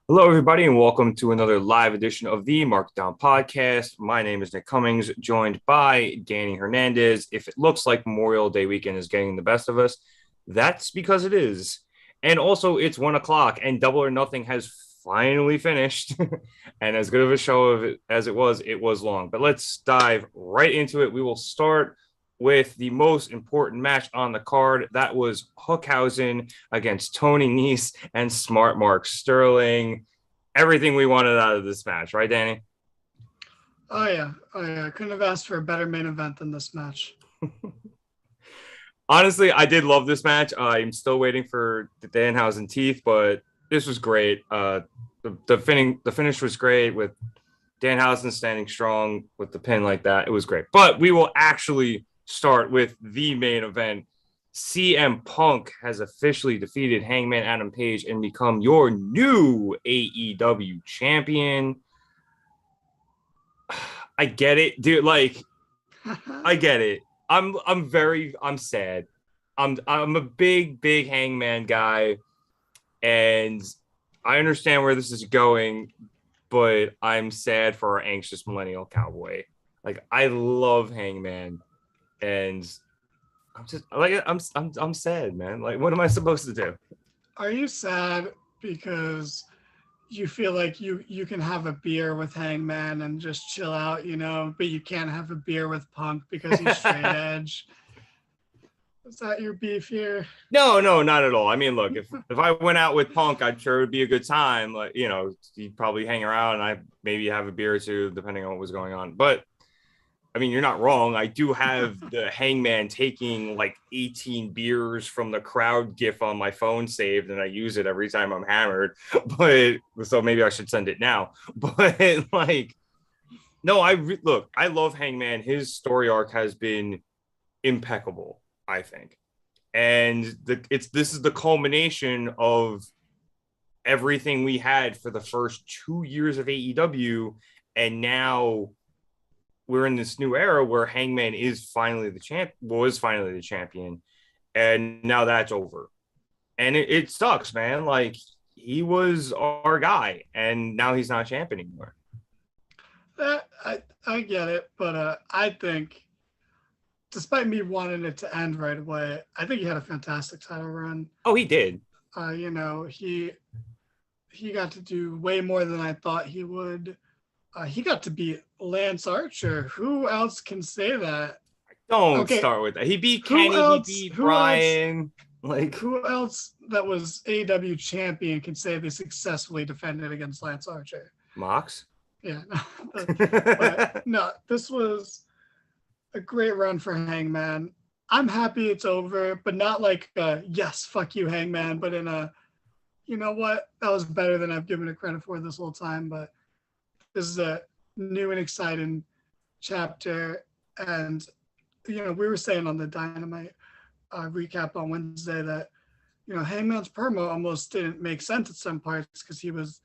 Hello, everybody, and welcome to another live edition of the Markdown Podcast. My name is Nick Cummings, joined by Danny Hernandez. If it looks like Memorial Day weekend is getting the best of us, that's because it is. And also, it's 1 o'clock, and Double or Nothing has finally finished. And as good of a show of it as it was long. But let's dive right into it. We will start with the most important match on the card. That was Hookhausen against Tony Nese and Smart Mark Sterling. Everything we wanted out of this match, right, Danny? Oh yeah. Couldn't have asked for a better main event than this match. Honestly, I did love this match. I'm still waiting for the Danhausen teeth, but this was great. The finish was great with Danhausen standing strong with the pin like that. It was great. But we will actually start with the main event. CM Punk has officially defeated Hangman Adam Page and become your new AEW champion. I get it, dude. Like, I get it. I'm sad. I'm a big Hangman guy, and I understand where this is going, but I'm sad for our anxious millennial cowboy. Like, I love Hangman, and I'm sad, man. Like, what am I supposed to do? Are you sad because you feel like you can have a beer with Hangman and just chill out, but you can't have a beer with Punk because he's straight edge? Is that your beef here? No, not at all. I mean, look, if I went out with Punk, I'm sure it would be a good time. Like, he'd probably hang around and I maybe have a beer or two, depending on what was going on. But I mean, you're not wrong. I do have the Hangman taking like 18 beers from the crowd gif on my phone saved, and I use it every time I'm hammered. But so maybe I should send it now. But like, no, look, I love Hangman. His story arc has been impeccable, I think. And this is the culmination of everything we had for the first 2 years of AEW, and now we're in this new era where Hangman was finally the champion, and now that's over. And it sucks, man. Like, he was our guy, and now he's not champion anymore. I get it, but I think, despite me wanting it to end right away, I think he had a fantastic title run. Oh, he did. He got to do way more than I thought he would. He got to beat Lance Archer. Who else can say that? Don't Okay, start with that. He beat who Kenny. He else? beat Who else? Brian. Like, Who else that was AEW champion can say they successfully defended against Lance Archer? Mox. Yeah, but no, this was a great run for Hangman. I'm happy it's over, but not like yes, fuck you, Hangman, but in a, you know what, that was better than I've given it credit for this whole time. But this is a new and exciting chapter, and we were saying on the Dynamite recap on Wednesday that Hangman's promo almost didn't make sense at some parts because he was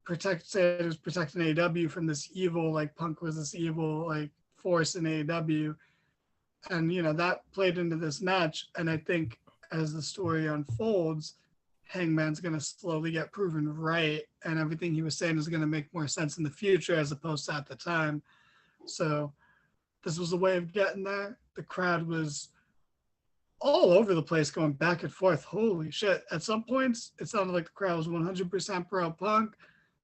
protecting AEW from this evil, like Punk was this evil like force in AEW, and that played into this match. And I think as the story unfolds, Hangman's going to slowly get proven right, and everything he was saying is going to make more sense in the future as opposed to at the time. So this was a way of getting there. The crowd was all over the place, going back and forth. Holy shit. At some points, it sounded like the crowd was 100% pro Punk.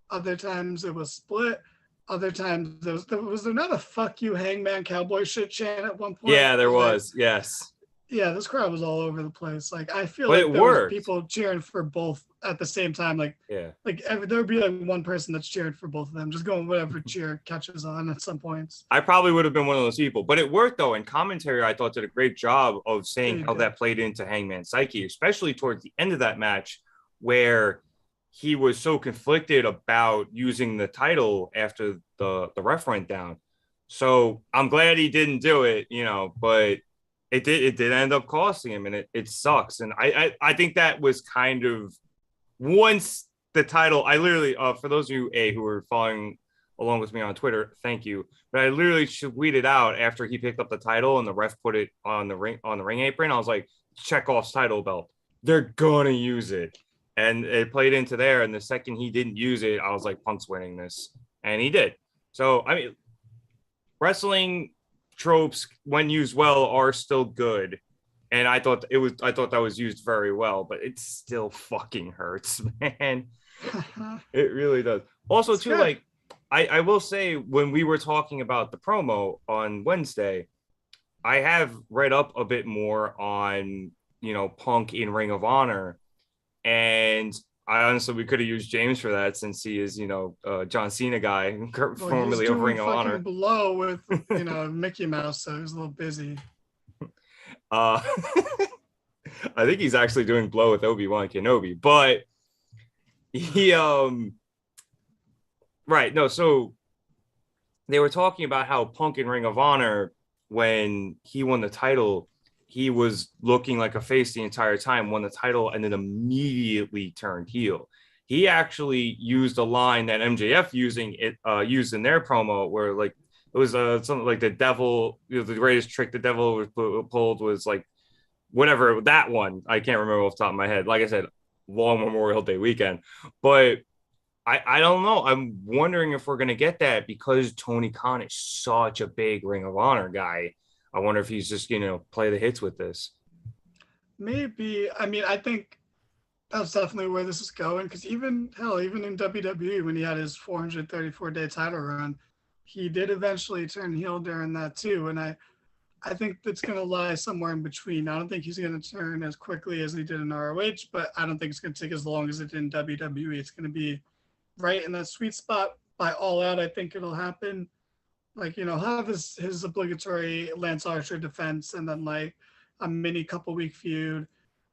Other times it was split. Other times was there not a fuck you Hangman cowboy shit chant at one point? Yeah, there was. Yes. Yeah, this crowd was all over the place. Like, I feel But like it there was worked. people cheering for both at the same time. Like, Yeah. There would be like one person that's cheering for both of them, just going whatever cheer catches on at some points. I probably would have been one of those people, but it worked though. And commentary, I thought, did a great job of saying how that played into Hangman's psyche, especially towards the end of that match, where he was so conflicted about using the title after the ref went down. So I'm glad he didn't do it, but it did end up costing him, and it sucks. And I think that was kind of, once the title, I literally, for those of you who are following along with me on Twitter, thank you. But I literally tweeted out after he picked up the title and the ref put it on the ring apron. I was like, Chekhov's title belt. They're gonna use it. and it played into there. And the second he didn't use it, I was like, Punk's winning this, and he did. So I mean, wrestling tropes, when used well, are still good. And I thought that was used very well, but it still fucking hurts, man. It really does. Also, It's too, good. like I will say, when we were talking about the promo on Wednesday, I have read up a bit more on, Punk in Ring of Honor. And I honestly, we could have used James for that, since he is, John Cena guy, Well, he's formerly of doing Ring of fucking Honor. Blow with, Mickey Mouse, so he's a little busy. Uh, I think he's actually doing Blow with Obi-Wan Kenobi, but he, right. No, so they were talking about how Punk in Ring of Honor, when he won the title, he was looking like a face the entire time, won the title, and then immediately turned heel. He actually used a line that MJF used in their promo, where like it was something like the devil, the greatest trick the devil was pulled was like whatever that one. I can't remember off the top of my head. Like I said, long Memorial Day weekend, but I don't know. I'm wondering if we're gonna get that, because Tony Khan is such a big Ring of Honor guy. I wonder if he's just play the hits with this. Maybe. I mean, I think that's definitely where this is going, because even in WWE, when he had his 434-day title run, he did eventually turn heel during that too. And I think that's going to lie somewhere in between. I don't think he's going to turn as quickly as he did in ROH, but I don't think it's going to take as long as it did in WWE. It's going to be right in that sweet spot. By All Out, I think it'll happen. Like, he'll have his obligatory Lance Archer defense, and then like a mini couple week feud.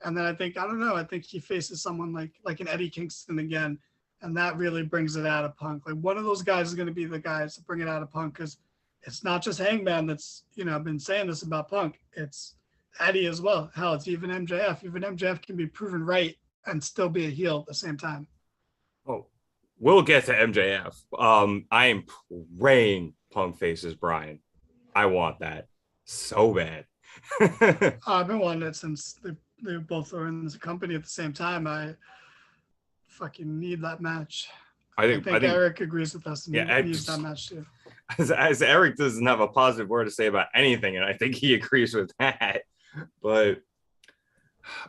And then I don't know, I think he faces someone like an Eddie Kingston again. And that really brings it out of Punk. Like, one of those guys is going to be the guys to bring it out of Punk, because it's not just Hangman that's, been saying this about Punk. It's Eddie as well. Hell, it's even MJF. Even MJF can be proven right and still be a heel at the same time. Oh, we'll get to MJF. I am praying Punk faces Brian. I want that so bad. I've been wanting it since they both are in the company at the same time. I fucking need that match. I think Eric agrees with us and needs that match too. As Eric doesn't have a positive word to say about anything, and I think he agrees with that. But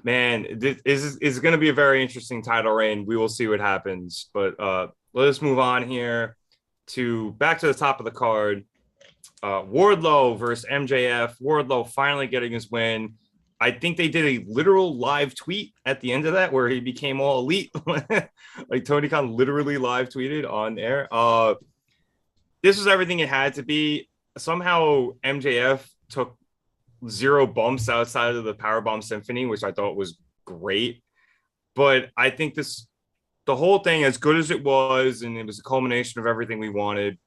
man, this is going to be a very interesting title reign. We will see what happens. But let us move on here back to the top of the card. Wardlow versus MJF. Wardlow finally getting his win. I think they did a literal live tweet at the end of that where he became all elite. Like Tony Khan literally live tweeted on air. This was everything it had to be. Somehow MJF took 0 bumps outside of the Powerbomb Symphony, which I thought was great. But I think the whole thing, as good as it was, and it was a culmination of everything we wanted,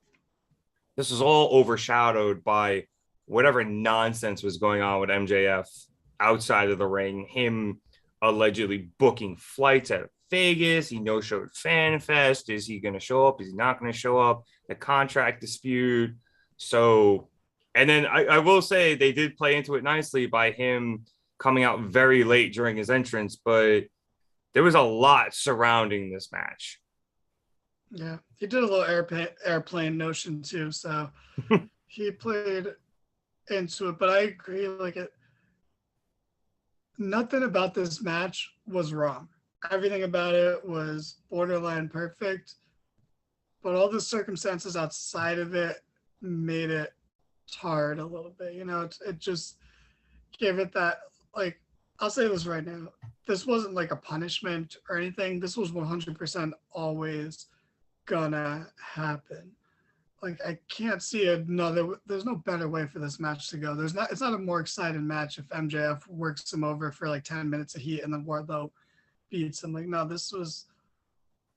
this was all overshadowed by whatever nonsense was going on with MJF outside of the ring. Him allegedly booking flights out of Vegas. He no-showed FanFest. Is he going to show up? Is he not going to show up? The contract dispute. So, and then I will say they did play into it nicely by him coming out very late during his entrance, but there was a lot surrounding this match. Yeah, he did a little airplane notion too, so he played into it. But I agree, nothing about this match was wrong. Everything about it was borderline perfect, but all the circumstances outside of it made it hard a little bit. It just gave it that, like, I'll say this right now. This wasn't like a punishment or anything. This was 100% always gonna happen. Like, I can't see there's no better way for this match to go. It's not a more exciting match if MJF works him over for like 10 minutes of heat and then Wardlow beats him. Like, no, this was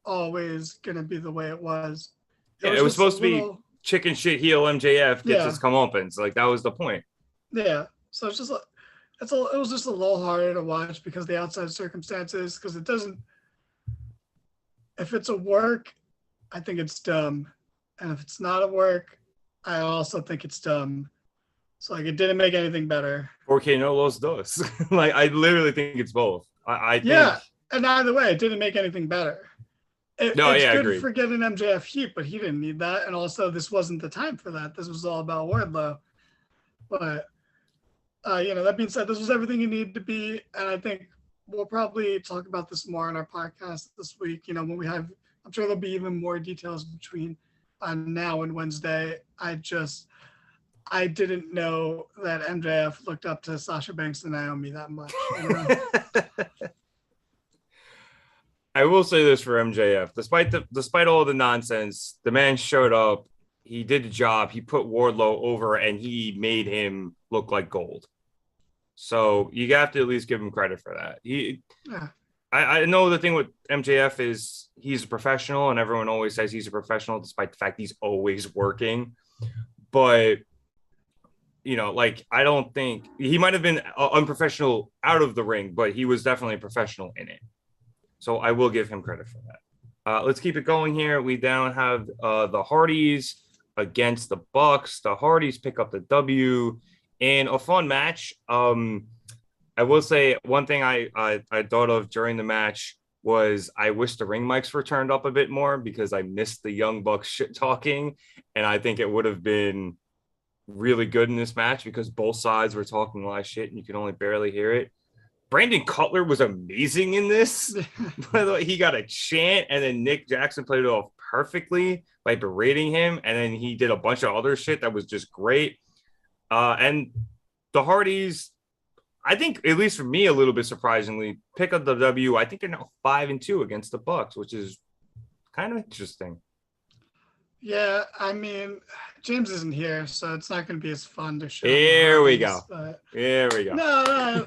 always gonna be the way it was. It was supposed to be chicken shit heel MJF gets his comeuppance. Like, that was the point. Yeah. So it's just it was just a little harder to watch because of the outside circumstances, because it doesn't, if it's a work, I think it's dumb. And if it's not a work, I also think it's dumb. So, like, it didn't make anything better. Porque no los dos. Like, I literally think it's both. I think And either way, it didn't make anything better. No, It's yeah, good agreed. for getting MJF heat, but he didn't need that. And also, this wasn't the time for that. This was all about Wardlow. But, that being said, this was everything you needed to be. And I think we'll probably talk about this more on our podcast this week. When we have, I'm sure there'll be even more details between now and Wednesday. I didn't know that MJF looked up to Sasha Banks and Naomi that much. I will say this for MJF, despite all the nonsense, the man showed up. He did the job. He put Wardlow over, and he made him look like gold. So you have to at least give him credit for that. I know the thing with MJF is he's a professional, and everyone always says he's a professional, despite the fact he's always working. But I don't think he might have been unprofessional out of the ring, but he was definitely a professional in it. So I will give him credit for that. Let's keep it going here. We now have the Hardys against the Bucks. The Hardys pick up the W in a fun match. I will say one thing I thought of during the match was I wish the ring mics were turned up a bit more because I missed the Young Bucks shit talking, and I think it would have been really good in this match because both sides were talking a lot of shit and you could only barely hear it. Brandon Cutler was amazing in this. By the way, he got a chant, and then Nick Jackson played it off perfectly by berating him, and then he did a bunch of other shit that was just great. And the Hardys, I think, at least for me, a little bit surprisingly, pick up the W. I think they're now 5-2 against the Bucks, which is kind of interesting. Yeah, I mean, James isn't here, so it's not going to be as fun to show. Here we go. No.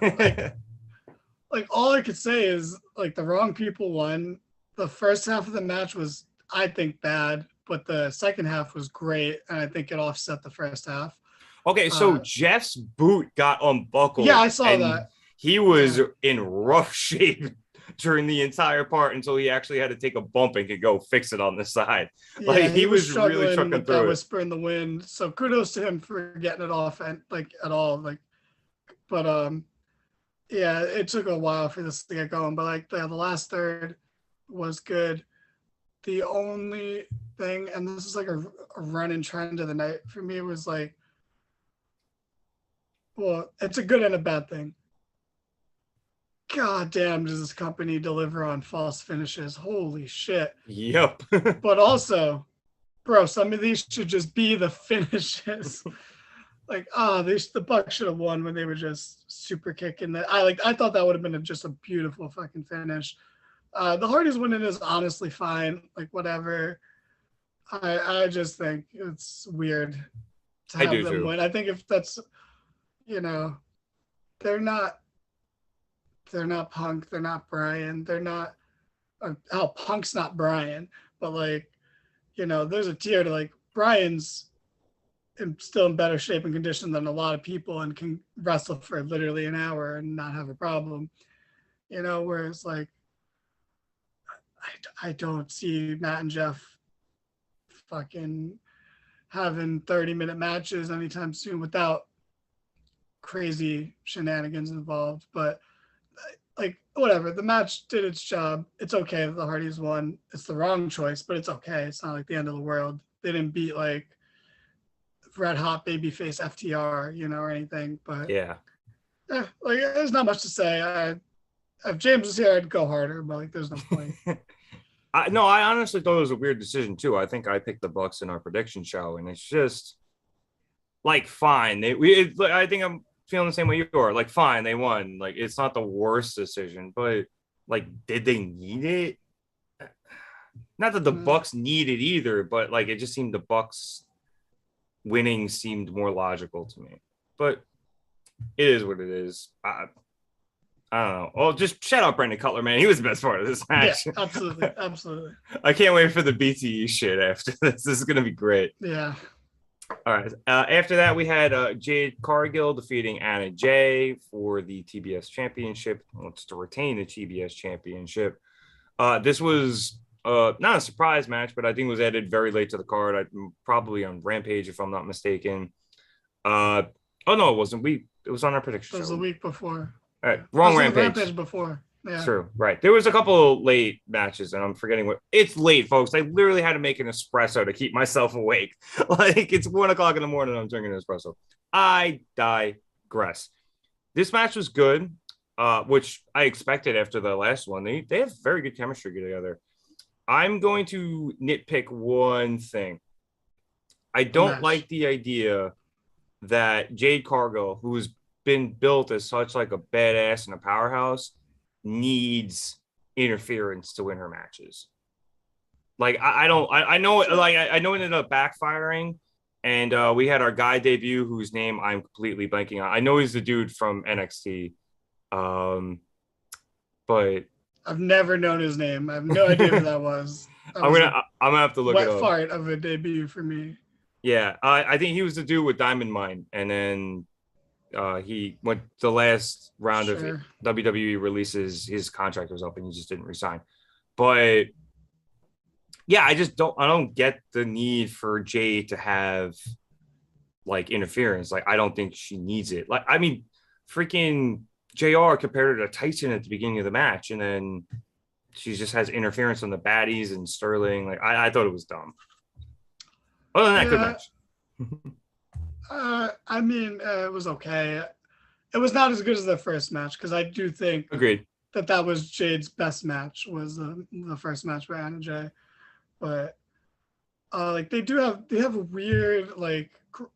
Like all I could say is like the wrong people won. The first half of the match was, I think, bad, but the second half was great, and I think it offset the first half. Okay, so Jeff's boot got unbuckled. Yeah, I saw that. He was in rough shape during the entire part until he actually had to take a bump and could go fix it on the side. Yeah, he was really trucking with through that it. whisper in the wind. So kudos to him for getting it off and at all. But yeah, it took a while for this to get going. But the last third was good. The only thing, and this is like a running trend of the night for me, was well, it's a good and a bad thing. God damn, does this company deliver on false finishes? Holy shit. Yep. But also, bro, some of these should just be the finishes. The Bucks should have won when they were just super kicking that. I thought that would have been just a beautiful fucking finish. The Hardys winning is honestly fine. Whatever. I just think it's weird to have them too. Win. I think if that's, they're not Punk, they're not Brian, they're not. Punk's not Brian, but there's a tier to Brian's still in better shape and condition than a lot of people and can wrestle for literally an hour and not have a problem. Whereas I don't see Matt and Jeff fucking having 30-minute matches anytime soon without crazy shenanigans involved. But whatever, the match did its job. It's okay that the Hardys won. It's the wrong choice, but it's okay. It's not the end of the world. They didn't beat red hot babyface FTR, or anything. But yeah, there's not much to say. If James was here, I'd go harder, but there's no point. I honestly thought it was a weird decision too. I think I picked the Bucks in our prediction show, and it's just fine. I think I'm feeling the same way you are. Fine, they won. It's not the worst decision, but did they need it? Not that the Bucks need it either, but it just seemed the Bucks winning seemed more logical to me. But it is what it is. I don't know. Well, just shout out Brandon Cutler, man. He was the best part of this match. Yeah, absolutely. I can't wait for the BTE shit after this. This is gonna be great. Yeah. All right. After that, we had Jade Cargill defeating Anna Jay for the TBS Championship. Wants to retain the TBS Championship. This was not a surprise match, but I think it was added very late to the card. Probably on Rampage, if I'm not mistaken. Oh no, it wasn't. It was on our prediction. It was show. The week before. All right, wrong Rampage. Rampage before. Yeah. True. Right. There was a couple of late matches, and I'm forgetting what. It's late, folks. I literally had to make an espresso to keep myself awake. Like it's 1 o'clock in the morning. I'm drinking an espresso. I digress. This match was good, which I expected after the last one. They have very good chemistry together. I'm going to nitpick one thing. I The don't match. like the idea that Jade Cargill, who's been built as such like a badass and a powerhouse, needs interference to win her matches. Like I don't I know like I know it ended up backfiring, and we had our guy debut whose name I'm completely blanking on. I know he's the dude from NXT, but I've never known his name. I have no idea who that was. That I'm was gonna a I'm gonna have to look it wet up. fart of a debut for me. Yeah, I think he was the dude with Diamond Mine, and then he went the last round of Sure. WWE releases. His contract was up, and he just didn't resign. But yeah, I don't get the need for Jay to have like interference. Like I don't think she needs it. Like I mean, freaking JR compared her to Tyson at the beginning of the match, and then she just has interference on the baddies and Sterling. Like I thought it was dumb. Other than that, good Yeah. match. I mean, it was okay. It was not as good as the first match because I do think Agreed. that was Jade's best match was the first match by Anna Jay, but like they have a weird like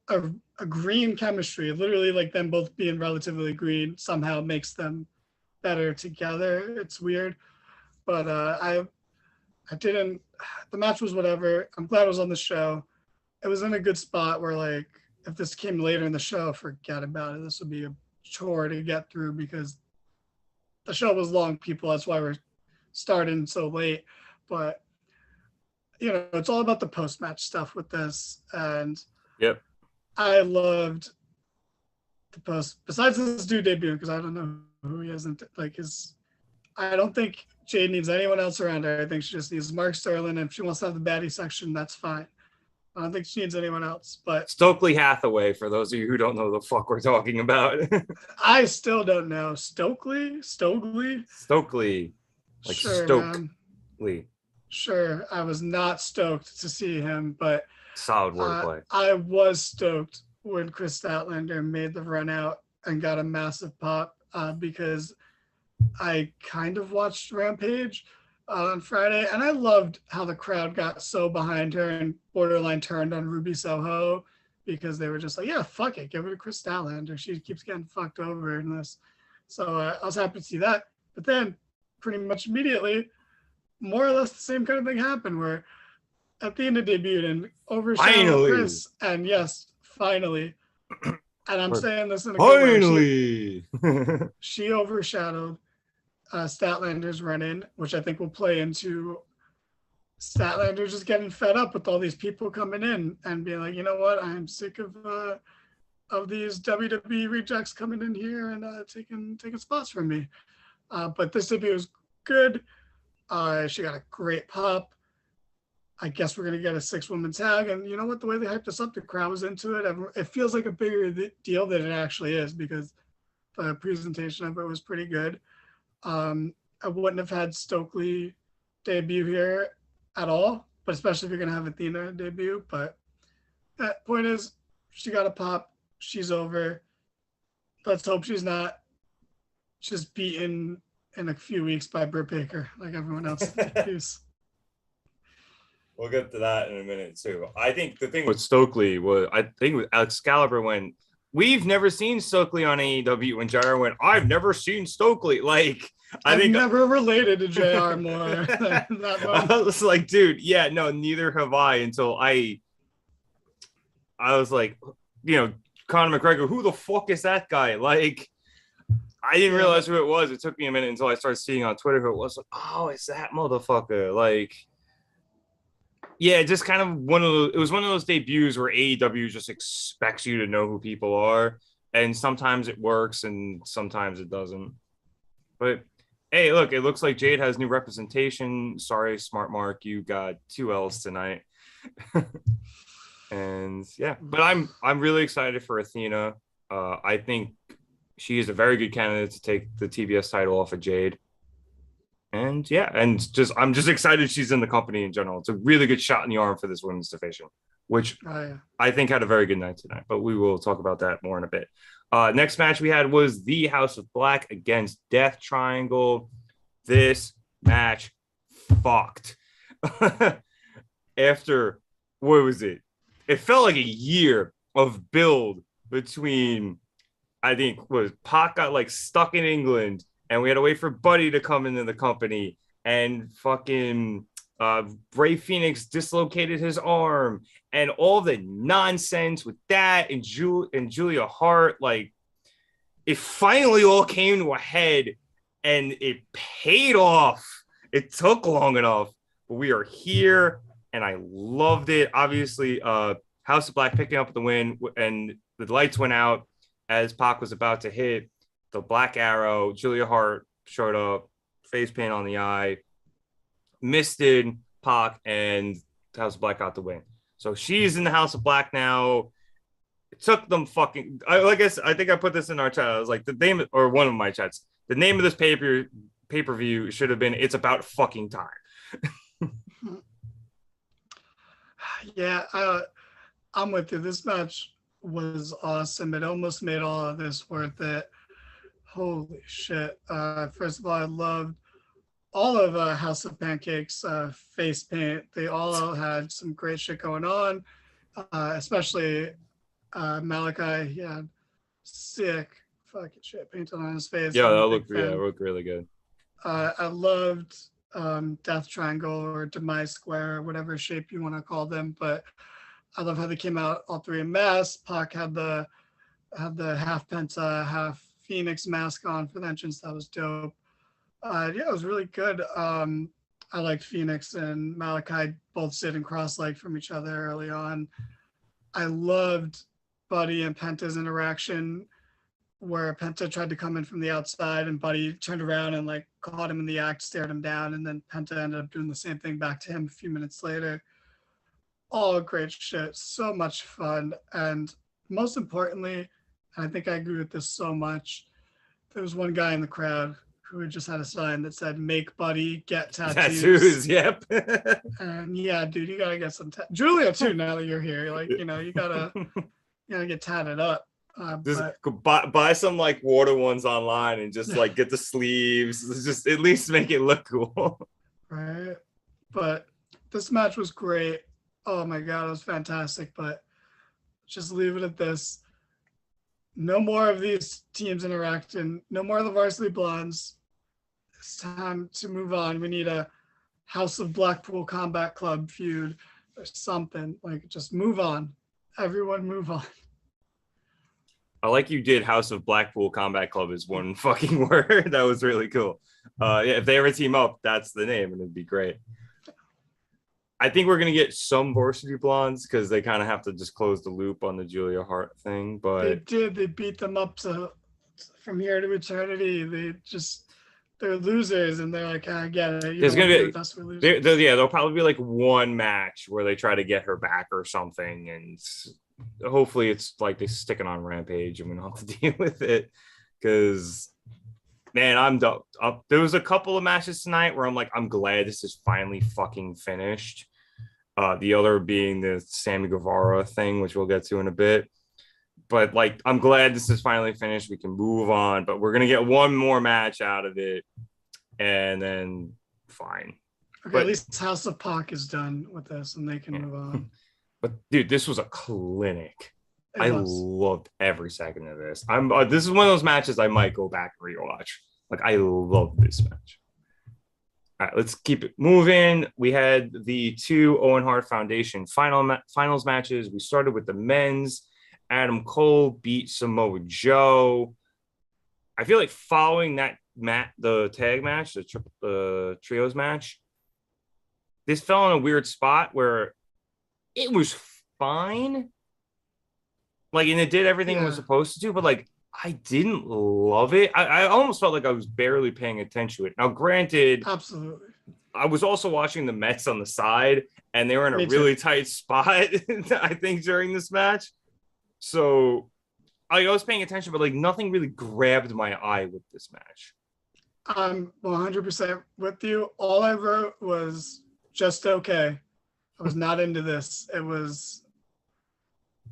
a green chemistry. Literally, like them both being relatively green somehow makes them better together. It's weird, but I didn't. The match was whatever. I'm glad it was on the show. It was in a good spot where like if this came later in the show, forget about it. This would be a chore to get through because the show was long, people. That's why we're starting so late. But you know, it's all about the post match stuff with this, and Yep. I loved the post. Besides this dude debuting, because I don't know who he isn't like his. I don't think Jade needs anyone else around her. I think she just needs Mark Sterling, and if she wants to have the baddie section, that's fine. I don't think she needs anyone else. But Stokely Hathaway, for those of you who don't know the fuck we're talking about. I still don't know. Stokely? Stokely. Like Sure, man. Stokely. Sure. I was not stoked to see him, but Solid wordplay. I was stoked when Chris Statlander made the run out and got a massive pop because I kind of watched Rampage on Friday, and I loved how the crowd got so behind her and borderline turned on Ruby Soho because they were just like, yeah, fuck it, give it to Chris Statlander. She keeps getting fucked over in this. So I was happy to see that. But then pretty much immediately, more or less the same kind of thing happened where Athena debuted and overshadowed Chris. And yes, finally. And I'm saying this in a good way. She overshadowed Statlander's run-in, which I think will play into Statlander just getting fed up with all these people coming in and being like, you know what, I'm sick of these WWE rejects coming in here and taking spots from me. But this debut was good. She got a great pop. I guess we're going to get a 6-woman tag. And you know what? The way they hyped us up, the crowd was into it. It feels like a bigger deal than it actually is because the presentation of it was pretty good. I wouldn't have had Stokely debut here at all, but especially if you're going to have Athena debut. But the point is, she got a pop. She's over. Let's hope she's not just beaten in a few weeks by Britt Baker like everyone else. We'll get to that in a minute too. I think the thing with Stokely was, I think with Excalibur when we've never seen Stokely on AEW, when JR went, I've never seen Stokely. Like I've never related to JR more than that moment. I was like, dude, yeah, no, neither have I until I was like, you know, Conor McGregor, who the fuck is that guy? Like, I didn't realize who it was. It took me a minute until I started seeing on Twitter who it was. Like, oh, it's that motherfucker. Like, yeah, just kind of it was one of those debuts where AEW just expects you to know who people are. And sometimes it works and sometimes it doesn't. But hey, look, it looks like Jade has new representation. Sorry, Smart Mark, you got 2 L's tonight. And yeah, but I'm really excited for Athena. I think she is a very good candidate to take the TBS title off of Jade. And yeah, I'm just excited she's in the company in general. It's a really good shot in the arm for this women's division, which I think had a very good night tonight. But we will talk about that more in a bit. Next match we had was the House of Black against Death Triangle. This match fucked. After, what was it? It felt like a year of build between, I think, was Pac got like stuck in England and we had to wait for Buddy to come into the company, and fucking Ray Phoenix dislocated his arm, and all the nonsense with that, and Julia Hart. Like, it finally all came to a head, and it paid off. It took long enough, but we are here, and I loved it. Obviously, House of Black picking up the win, and the lights went out as Pac was about to hit the Black Arrow. Julia Hart showed up, face paint on the eye, misted Pac, and House of Black got the win. So she's in the House of Black now. It took them fucking, I think I put this in our chat. I was like, the name, or one of my chats, the name of this pay-per-view should have been "It's About Fucking Time." Yeah, I'm with you. This match was awesome. It almost made all of this worth it. Holy shit. First of all, I loved all of House of Pancakes face paint. They all had some great shit going on, especially Malachi. He had sick fucking shit painted on his face. Yeah, that looked really good. I loved Death Triangle or Demise Square, or whatever shape you want to call them, but I love how they came out all three in masks. Pac had the half Penta, half Phoenix mask on for the entrance. That was dope. Yeah, it was really good. I liked Phoenix and Malachi both sitting cross-legged from each other early on. I loved Buddy and Penta's interaction, where Penta tried to come in from the outside and Buddy turned around and like caught him in the act, stared him down, and then Penta ended up doing the same thing back to him a few minutes later. All great shit, so much fun. And most importantly, I think I agree with this so much, there was one guy in the crowd who just had a sign that said "Make Buddy Get Tattoos." Yep. And yeah, dude, you gotta get some Julia too, now that you're here. Like, you gotta get tatted up. Just buy some like water ones online and just like get the sleeves. Just at least make it look cool. Right. But this match was great. Oh my God, it was fantastic. But just leave it at this. No more of these teams interacting. No more of the Varsity Blondes. It's time to move on. We need a House of Blackpool Combat Club feud or something. Like, just move on. Everyone move on. I like you did House of Blackpool Combat Club is one fucking word. That was really cool. Yeah, if they ever team up, that's the name, and it'd be great. I think we're gonna get some Varsity Blondes because they kind of have to just close the loop on the Julia Hart thing. But they did. They beat them up from here to eternity. They're losers, and they're like, I get it. There's gonna be there'll probably be like one match where they try to get her back or something, and hopefully it's like they stick it on Rampage and we don't have to deal with it. Because man, I'm done. There was a couple of matches tonight where I'm like, I'm glad this is finally fucking finished. The other being the Sammy Guevara thing, which we'll get to in a bit. But like, I'm glad this is finally finished. We can move on, but we're gonna get one more match out of it, and then fine. Okay, but at least House of Pac is done with this, and they can move on. But dude, this was a clinic. I loved every second of this. This is one of those matches I might go back and rewatch. Like, I love this match. All right, let's keep it moving. We had the two Owen Hart Foundation finals matches. We started with the men's. Adam Cole beat Samoa Joe. I feel like following that the tag match, the trios match, this fell in a weird spot where it was fine. Like, and it did everything it was supposed to do, but like, I didn't love it. I almost felt like I was barely paying attention to it. Now, granted, absolutely, I was also watching the Mets on the side, and they were in a really tight spot, I think, during this match. So I was paying attention, but like nothing really grabbed my eye with this match. I'm 100% with you. All I wrote was just okay. I was not into this. It was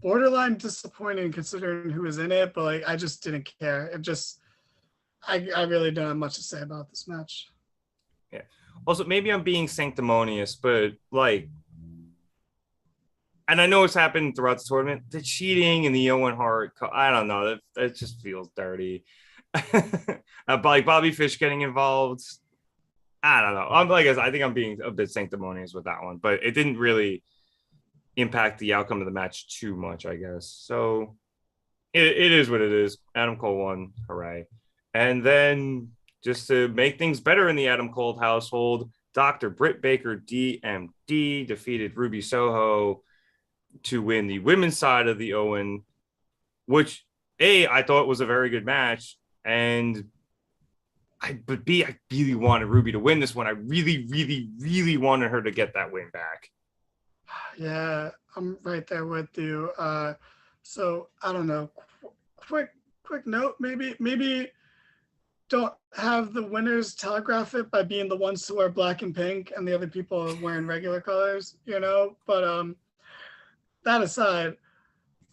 borderline disappointing considering who was in it, but like I just didn't care. I really don't have much to say about this match. Yeah. Also, maybe I'm being sanctimonious, but like, and I know it's happened throughout the tournament. The cheating and the Owen Hart, I don't know. That just feels dirty. Like Bobby Fish getting involved. I don't know. I think I'm being a bit sanctimonious with that one, but it didn't really impact the outcome of the match too much, I guess. So it is what it is. Adam Cole won. Hooray. And then just to make things better in the Adam Cole household, Dr. Britt Baker, DMD, defeated Ruby Soho to win the women's side of the Owen, which I thought was a very good match. And but B, I really wanted Ruby to win this one. I really, really, really wanted her to get that win back. Yeah, I'm right there with you. So I don't know. Quick note, maybe don't have the winners telegraph it by being the ones who wear black and pink and the other people wearing regular colors, you know? But that aside,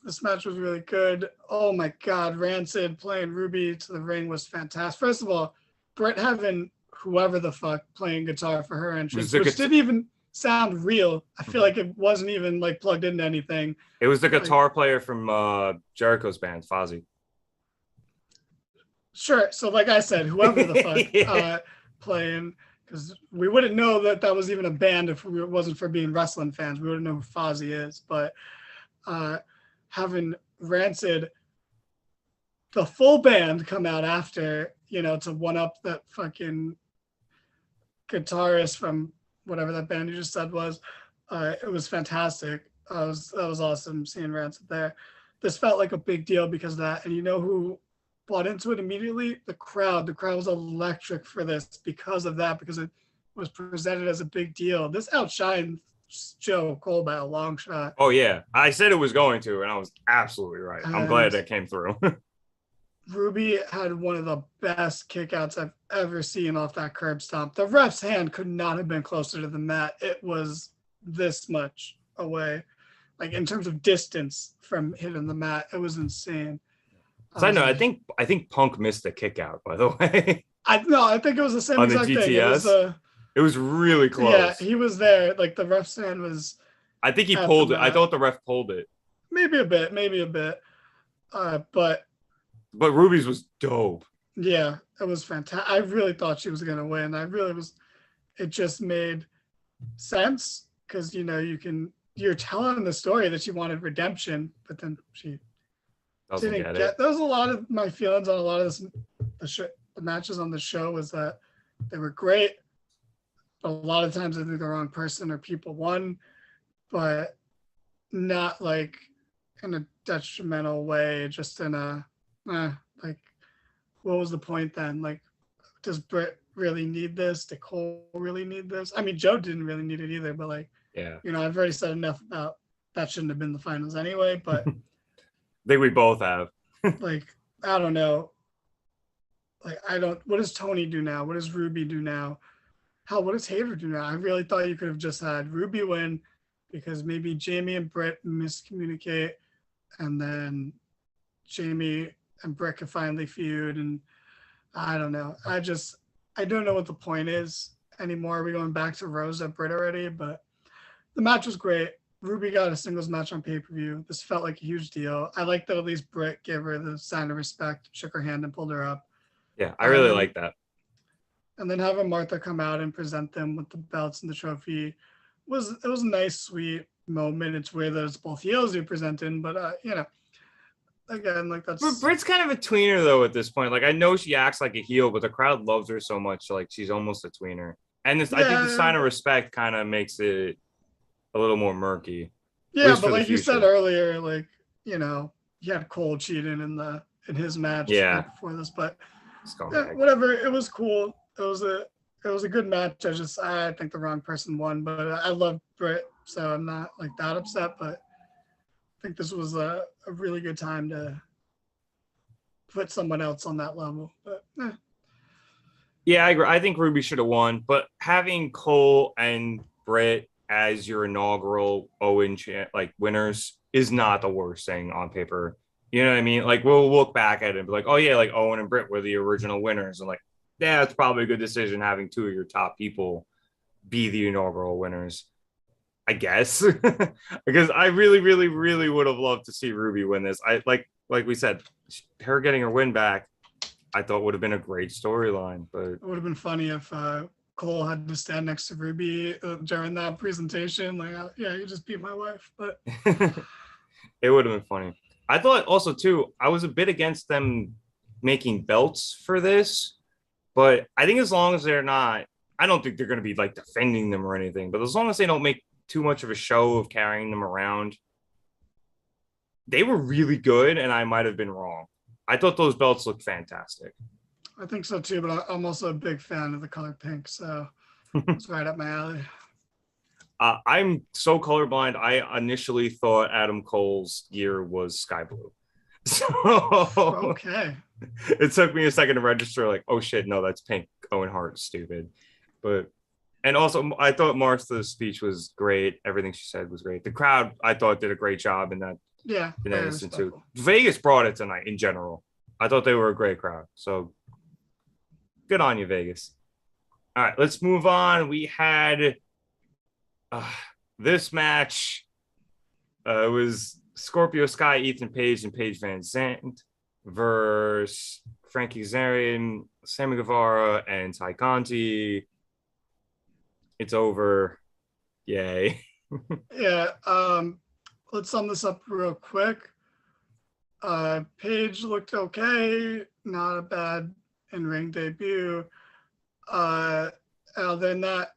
this match was really good. Oh my God, Rancid playing Ruby to the ring was fantastic. First of all, Britt having whoever the fuck playing guitar for her entrance, which didn't even sound real. I feel like it wasn't even like plugged into anything. It was the guitar player from Jericho's band, Fozzy. Sure. So like I said, whoever the fuck playing, because we wouldn't know that was even a band if it wasn't for being wrestling fans. We wouldn't know who Fozzy is. But having Rancid, the full band come out after, you know, to one up that fucking guitarist from whatever that band you just said was. It was fantastic. That was awesome seeing Rancid there. This felt like a big deal because of that. And you know who bought into it immediately? The crowd. The crowd was electric for this because of that, because it was presented as a big deal. This outshined Joe Cole by a long shot. Oh, yeah. I said it was going to, and I was absolutely right. I'm glad that came through. Ruby had one of the best kickouts I've ever seen off that curb stomp. The ref's hand could not have been closer to the mat. It was this much away. Like in terms of distance from hitting the mat, it was insane. Side note, I think Punk missed the kick out, by the way. I think it was the same exact thing. It was really close. Yeah, he was there. Like the ref's hand was. I think he pulled it. I thought the ref pulled it. Maybe a bit. But Ruby's was dope. Yeah, it was fantastic. I really thought she was gonna win. It just made sense because you know you're telling the story that she wanted redemption, but then she didn't get. There was a lot of my feelings on a lot of the matches on the show was that they were great, but a lot of times I think the wrong person or people won, but not like in a detrimental way, just in a like, what was the point then? Like, does Britt really need this? Did Cole really need this? I mean, Joe didn't really need it either, but like, yeah, you know, I've already said enough about that shouldn't have been the finals anyway, but I think we both have. Like, I don't know. Like, what does Tony do now? What does Ruby do now? What does Hayter do now? I really thought you could have just had Ruby win because maybe Jamie and Britt miscommunicate and then Jamie and Britt could finally feud, and I don't know. I don't know what the point is anymore. Are we going back to Rosa Britt already? But the match was great. Ruby got a singles match on pay-per-view. This felt like a huge deal. I like that at least Britt gave her the sign of respect, shook her hand, and pulled her up. Yeah, I really like that. And then having Martha come out and present them with the belts and the trophy was a nice, sweet moment. It's weird that it's both heels who presenting, but you know. Again, like that's. But Britt's kind of a tweener though at this point. Like I know she acts like a heel, but the crowd loves her so much, like she's almost a tweener. And I think the sign of respect kind of makes it a little more murky. Yeah, but like you said earlier, like you know, he had Cole cheating in his match before this, but whatever. It was cool. It was a good match. I think the wrong person won, but I love Britt, so I'm not like that upset, but. I think this was a really good time to put someone else on that level. But Yeah, I agree. I think Ruby should have won, but having Cole and Britt as your inaugural Owen like winners is not the worst thing on paper. You know what I mean? Like we'll look back at it and be like, oh yeah, like Owen and Britt were the original winners, and like, yeah, it's probably a good decision having two of your top people be the inaugural winners. I guess because I really, really, really would have loved to see Ruby win this. I like we said, her getting her win back I thought would have been a great storyline, but It would have been funny if Cole had to stand next to Ruby during that presentation. Like, yeah, you just beat my wife. But it would have been funny. I thought also too, I was a bit against them making belts for this, but I think as long as they're not, I don't think they're going to be like defending them or anything, but as long as they don't make too much of a show of carrying them around, they were really good, and I might have been wrong. I thought those belts looked fantastic. I think so too, but I'm also a big fan of the color pink, so it's right up my alley. I'm so colorblind. I initially thought Adam Cole's gear was sky blue. So okay. It took me a second to register, like, oh shit, no, that's pink. Owen Hart's stupid. But and also I thought Martha's speech was great. Everything she said was great. The crowd, I thought, did a great job in that instant too. Vegas brought it tonight in general. I thought they were a great crowd. So good on you, Vegas. All right, let's move on. We had this match. It was Scorpio Sky, Ethan Page, and Paige Van Zandt versus Frankie Kazarian, Sammy Guevara, and Ty Conti. It's over. Yay. Yeah. Let's sum this up real quick. Paige looked okay. Not a bad in-ring debut. Other than that,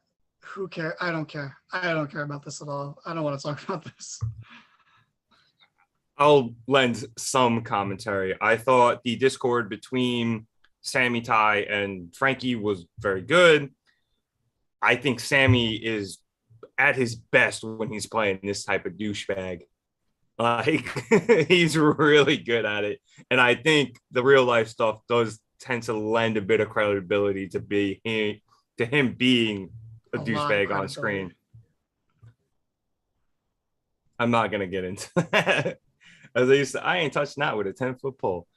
who cares? I don't care. I don't care about this at all. I don't want to talk about this. I'll lend some commentary. I thought the discord between Sammy, Ty, and Frankie was very good. I think Sammy is at his best when he's playing this type of douchebag. Like he's really good at it. And I think the real life stuff does tend to lend a bit of credibility to him being a douchebag on screen. I'm not gonna get into that. As I used to, I ain't touching that with a 10-foot pole.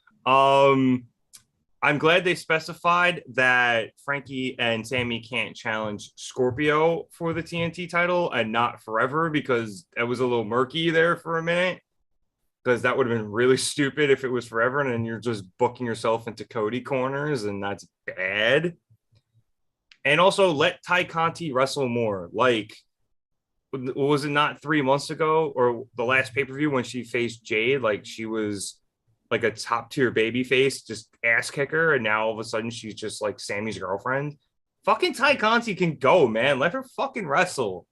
I'm glad they specified that Frankie and Sammy can't challenge Scorpio for the TNT title and not forever, because it was a little murky there for a minute. Because that would have been really stupid if it was forever, and then you're just booking yourself into Cody corners, and that's bad. And also let Ty Conti wrestle more. Like, was it not 3 months ago or the last pay-per-view when she faced Jade? Like, she was like a top tier baby face, just ass kicker, and now all of a sudden she's just like Sammy's girlfriend. Fucking Ty Conti can go, man. Let her fucking wrestle.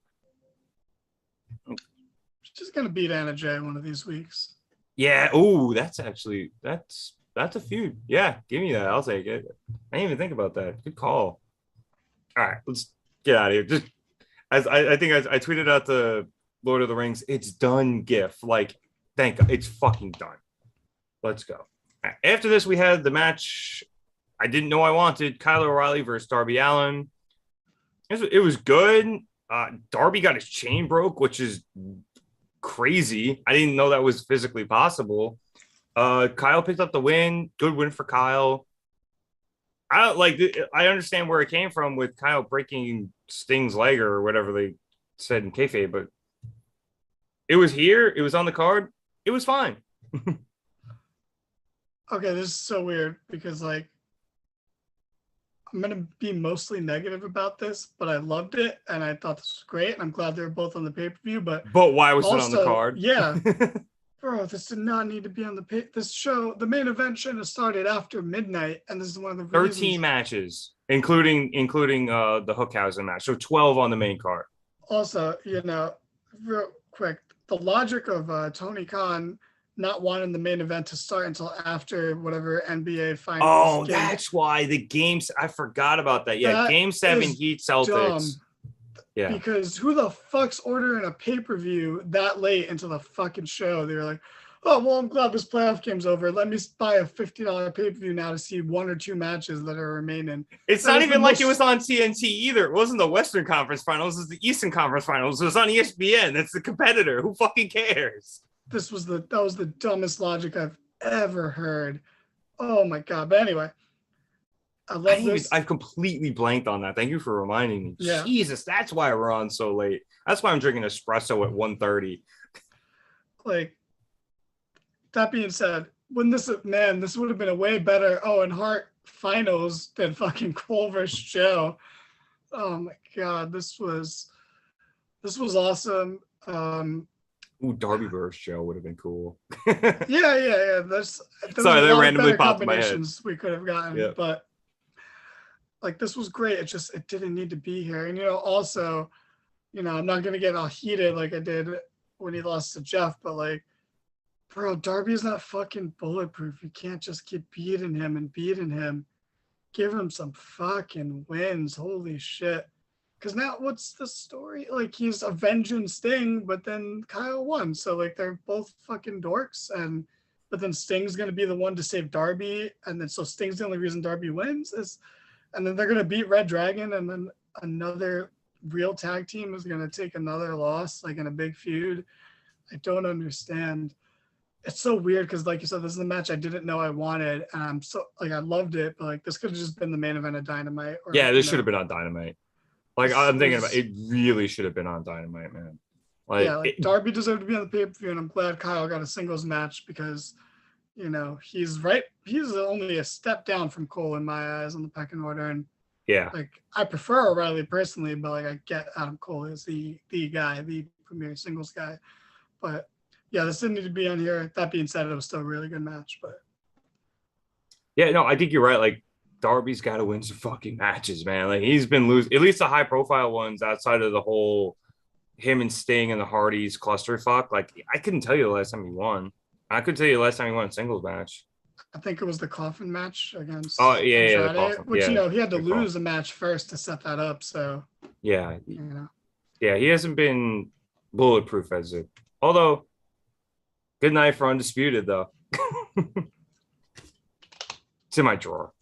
She's gonna beat Anna Jay one of these weeks. Yeah. Oh, that's a feud. Yeah, give me that. I'll take it. I didn't even think about that. Good call. All right, let's get out of here. Just as I think I tweeted out the Lord of the Rings, it's done gif. Like, thank God, it's fucking done. Let's go. After this, we had the match I didn't know I wanted. Kyle O'Reilly versus Darby Allin. It was good. Darby got his chain broke, which is crazy. I didn't know that was physically possible. Kyle picked up the win. Good win for Kyle. I understand where it came from with Kyle breaking Sting's leg or whatever they said in kayfabe, but it was here. It was on the card. It was fine. Okay, this is so weird because, like, I'm going to be mostly negative about this, but I loved it and I thought this was great. And I'm glad they were both on the pay-per-view, but why was it on the card? Yeah. Bro, this did not need to be on this show. The main event should have started after midnight, and this is one of the 13 matches, including the Hookhausen match. So 12 on the main card. Also, real quick, the logic of Tony Khan not wanting the main event to start until after whatever NBA finals. Oh, that's why the games. I forgot about that. Yeah, that Game 7 Heat Celtics. Dumb. Yeah. Because who the fuck's ordering a pay-per-view that late into the fucking show? They were like, oh, well, I'm glad this playoff game's over. Let me buy a $50 pay-per-view now to see 1 or 2 matches that are remaining. It's not even like it was on TNT either. It wasn't the Western Conference Finals. It was the Eastern Conference Finals. It was on ESPN. That's the competitor. Who fucking cares? That was the dumbest logic I've ever heard. Oh my God. But anyway, I love this. I've completely blanked on that. Thank you for reminding me. Yeah. Jesus, that's why we're on so late. That's why I'm drinking espresso at 1:30. Like, that being said, when this would have been a way better Owen Hart finals than fucking Cole versus Joe. Oh my God, this was awesome. Ooh, Darby versus Joe would have been cool. Yeah. Sorry, that randomly popped in my head. We could have gotten, yeah. But like, this was great. It didn't need to be here. And also, I'm not gonna get all heated like I did when he lost to Jeff, but like, bro, Darby's not fucking bulletproof. You can't just keep beating him. Give him some fucking wins. Holy shit. Because now what's the story? Like, he's avenging Sting, but then Kyle won. So like, they're both fucking dorks. But then Sting's going to be the one to save Darby. And then so Sting's the only reason Darby wins. And then they're going to beat Red Dragon. And then another real tag team is going to take another loss, like in a big feud. I don't understand. It's so weird because, like you said, this is the match I didn't know I wanted, and I'm so like I loved it, but like this could have just been the main event of Dynamite. Or, yeah, this should have been on Dynamite. Like I'm thinking about it, really should have been on Dynamite, man. Darby deserved to be on the pay-per-view, and I'm glad Kyle got a singles match because, he's right. He's only a step down from Cole in my eyes on the pecking order, and yeah, like I prefer O'Reilly personally, but like I get Adam Cole is the guy, the premier singles guy, but. Yeah, this didn't need to be on here. That being said, it was still a really good match. But yeah, no, I think you're right. Like, Darby's got to win some fucking matches, man. Like, he's been losing, at least the high profile ones outside of the whole him and Sting and the Hardys clusterfuck. Like, I couldn't tell you the last time he won. I couldn't tell you the last time he won a singles match. I think it was the coffin match against the coffin. Which, he had to lose a match first to set that up. So, yeah. Yeah, he hasn't been bulletproof as it. Although, good night for Undisputed, though. It's in my drawer.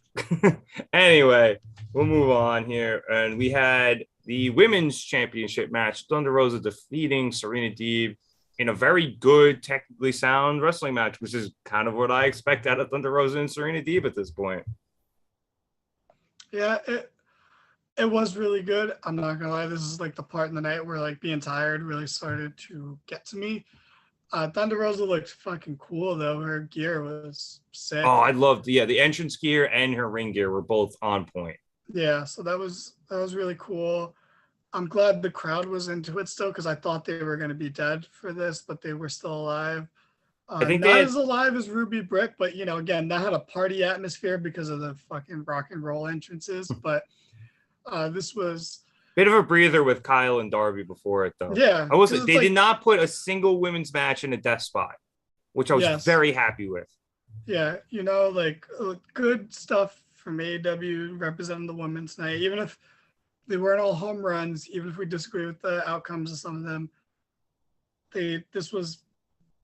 Anyway, we'll move on here. And we had the women's championship match. Thunder Rosa defeating Serena Deeb in a very good, technically sound wrestling match, which is kind of what I expect out of Thunder Rosa and Serena Deeb at this point. Yeah, it was really good. I'm not going to lie. This is like the part in the night where like being tired really started to get to me. Thunder Rosa looked fucking cool though. Her gear was sick. Oh, I loved the entrance gear and her ring gear were both on point. Yeah, so that was really cool. I'm glad the crowd was into it still because I thought they were going to be dead for this, but they were still alive. I think not as alive as Ruby Brick, but again, that had a party atmosphere because of the fucking rock and roll entrances. But this was. Bit of a breather with Kyle and Darby before it, though. Yeah. They did not put a single women's match in a death spot, which I was very happy with. Yeah, good stuff from AEW representing the women tonight. Even if they weren't all home runs, even if we disagree with the outcomes of some of them, this was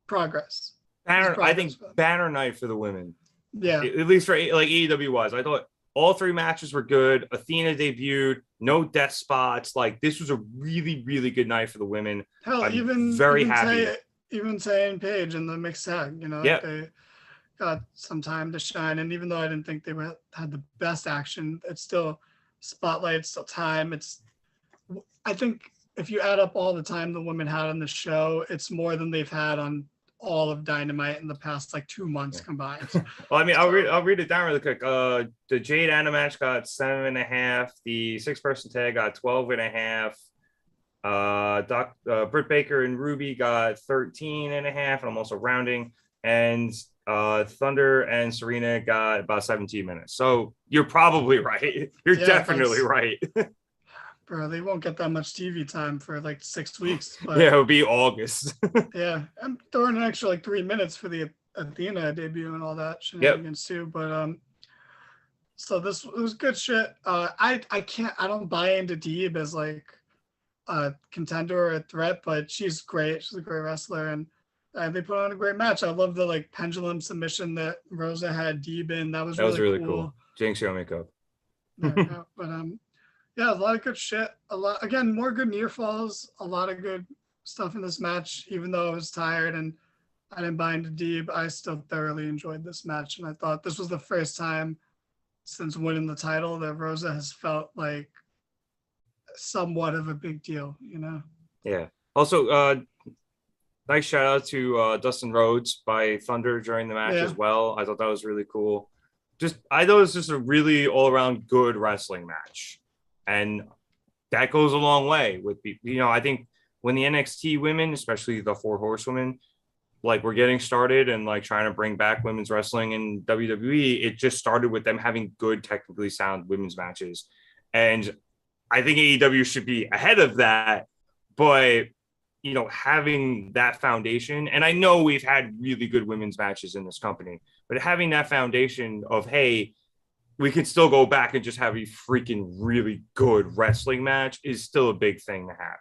progress. I think banner night for the women. Yeah. At least for like AEW wise. I thought all 3 matches were good. Athena debuted. No death spots. Like, this was a really, really good night for the women. Hell, I'm very happy. Even Tay and Paige in the mixed tag, they got some time to shine. And even though I didn't think they had the best action, it's still spotlight, it's still time. I think if you add up all the time the women had on the show, it's more than they've had on all of Dynamite in the past 2 months combined. Well, I mean, I'll read it down really quick. The Jade Anna match got 7.5. The 6-person tag got 12.5. Britt Baker and Ruby got 13.5, and I'm also rounding. And Thunder and Serena got about 17 minutes. So you're probably right. You're definitely right. Bro, they won't get that much TV time for 6 weeks. But yeah, it'll be August. Yeah, I'm throwing an extra 3 minutes for the Athena debut and all that shenanigans too. But so this was good shit. I don't buy into Deeb as a contender or a threat, but she's great. She's a great wrestler, and They put on a great match. I love the like pendulum submission that Rosa had Deeb in. That was That was really really cool. Jinx Yomiko. There we go. But yeah, a lot of good shit. A lot again, more good near falls. A lot of good stuff in this match. Even though I was tired and I didn't buy into Deeb, I still thoroughly enjoyed this match, and I thought this was the first time since winning the title that Rosa has felt like somewhat of a big deal. You know. Yeah. Also, nice shout out to Dustin Rhodes by Thunder during the match as well. I thought that was really cool. I thought it was just a really all around good wrestling match. And that goes a long way with people. You know, I think when the NXT women, especially the Four Horsewomen, like we're getting started and like trying to bring back women's wrestling in WWE, it just started with them having good, technically sound women's matches. And I think AEW should be ahead of that. But you know, having that foundation, and I know we've had really good women's matches in this company, but having that foundation of, hey, we can still go back and just have a freaking really good wrestling match is still a big thing to have.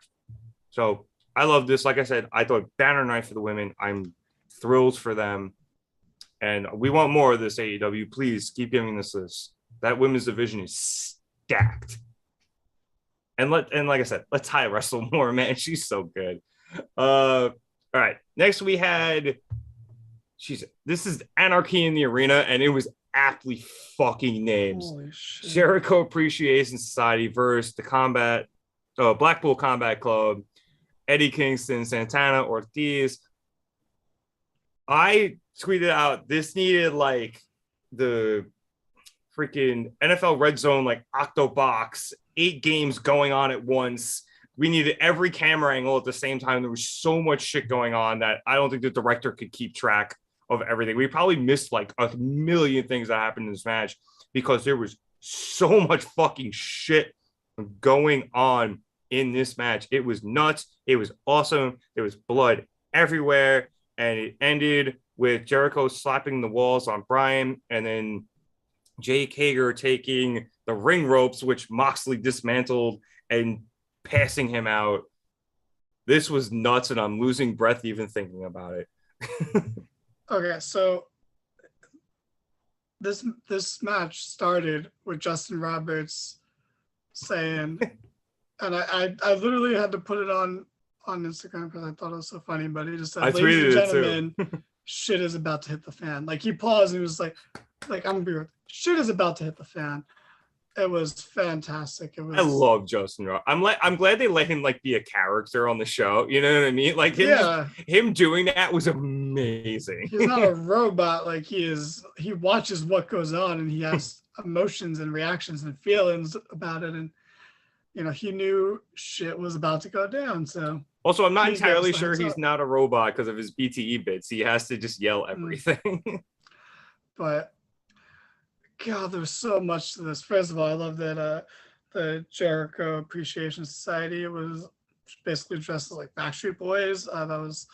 So I love this. Like I said, I thought banner night for the women. I'm thrilled for them. And we want more of this, AEW. Please keep giving us this. That women's division is stacked. And like I said, let Ty wrestle more, man. She's so good. All right. Next we had this is Anarchy in the Arena, and it was aptly fucking named. Jericho Appreciation Society versus the Blackpool Combat Club, Eddie Kingston, Santana Ortiz. I tweeted out this needed like the freaking NFL Red Zone, like Octobox, 8 games going on at once. We needed every camera angle at the same time. There was so much shit going on that I don't think the director could keep track of everything. We probably missed like a million things that happened in this match because there was so much fucking shit going on in this match. It was nuts. It was awesome. There was blood everywhere. And it ended with Jericho slapping the walls on Bryan, and then Jake Hager taking the ring ropes, which Moxley dismantled, and passing him out. This was nuts, and I'm losing breath even thinking about it. Okay, so this match started with Justin Roberts saying, and I literally had to put it on Instagram because I thought it was so funny, but he just said, "Ladies and gentlemen, shit is about to hit the fan." Like he paused and he was like I'm gonna be real, shit is about to hit the fan. It was fantastic. I love Justin Roberts. I'm glad they let him like be a character on the show. You know what I mean? Like him doing that was amazing. He's not a robot. Like he watches what goes on, and he has emotions and reactions and feelings about it. And you know, he knew shit was about to go down. So also, I'm not entirely sure he's not a robot because of his BTE bits. He has to just yell everything. But God, there's so much to this. First of all, I love that the Jericho Appreciation Society was basically dressed as like Backstreet Boys. That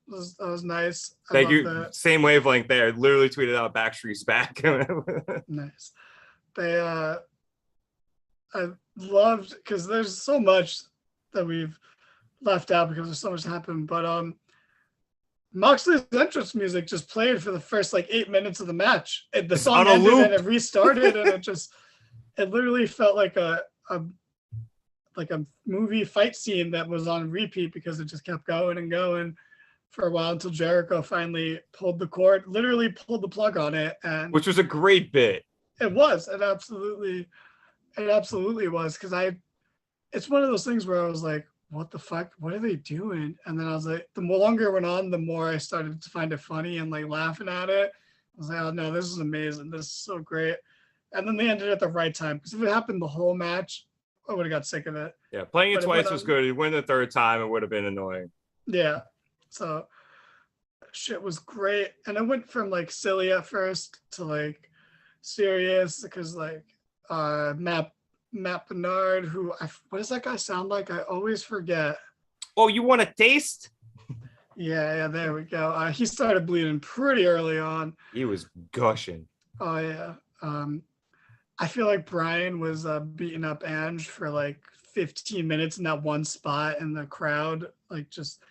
was nice. Thank you. That. Same wavelength there. Literally tweeted out Backstreet's back. Nice. I loved, because there's so much that we've left out because there's so much happened. But Moxley's entrance music just played for the first like 8 minutes of the match. The song ended and it restarted, and it literally felt like a movie fight scene that was on repeat because it just kept going and going for a while until Jericho finally pulled the cord, literally pulled the plug on it, and which was a great bit. It was. It absolutely was, because it's one of those things where I was like, what the fuck? What are they doing? And then I was like, the longer it went on, the more I started to find it funny and like laughing at it. I was like, oh no, this is amazing. This is so great. And then they ended at the right time, because if it happened the whole match, I would have got sick of it. Yeah, playing it twice was good. It went the third time, it would have been annoying. Yeah. So shit was great. And it went from like silly at first to like serious, because like Matt Bernard, what does that guy sound like? I always forget. Oh, you want a taste? Yeah, there we go. He started bleeding pretty early on. He was gushing. Oh yeah. I feel like Bryan was beating up Ange for like 15 minutes in that one spot in the crowd, like just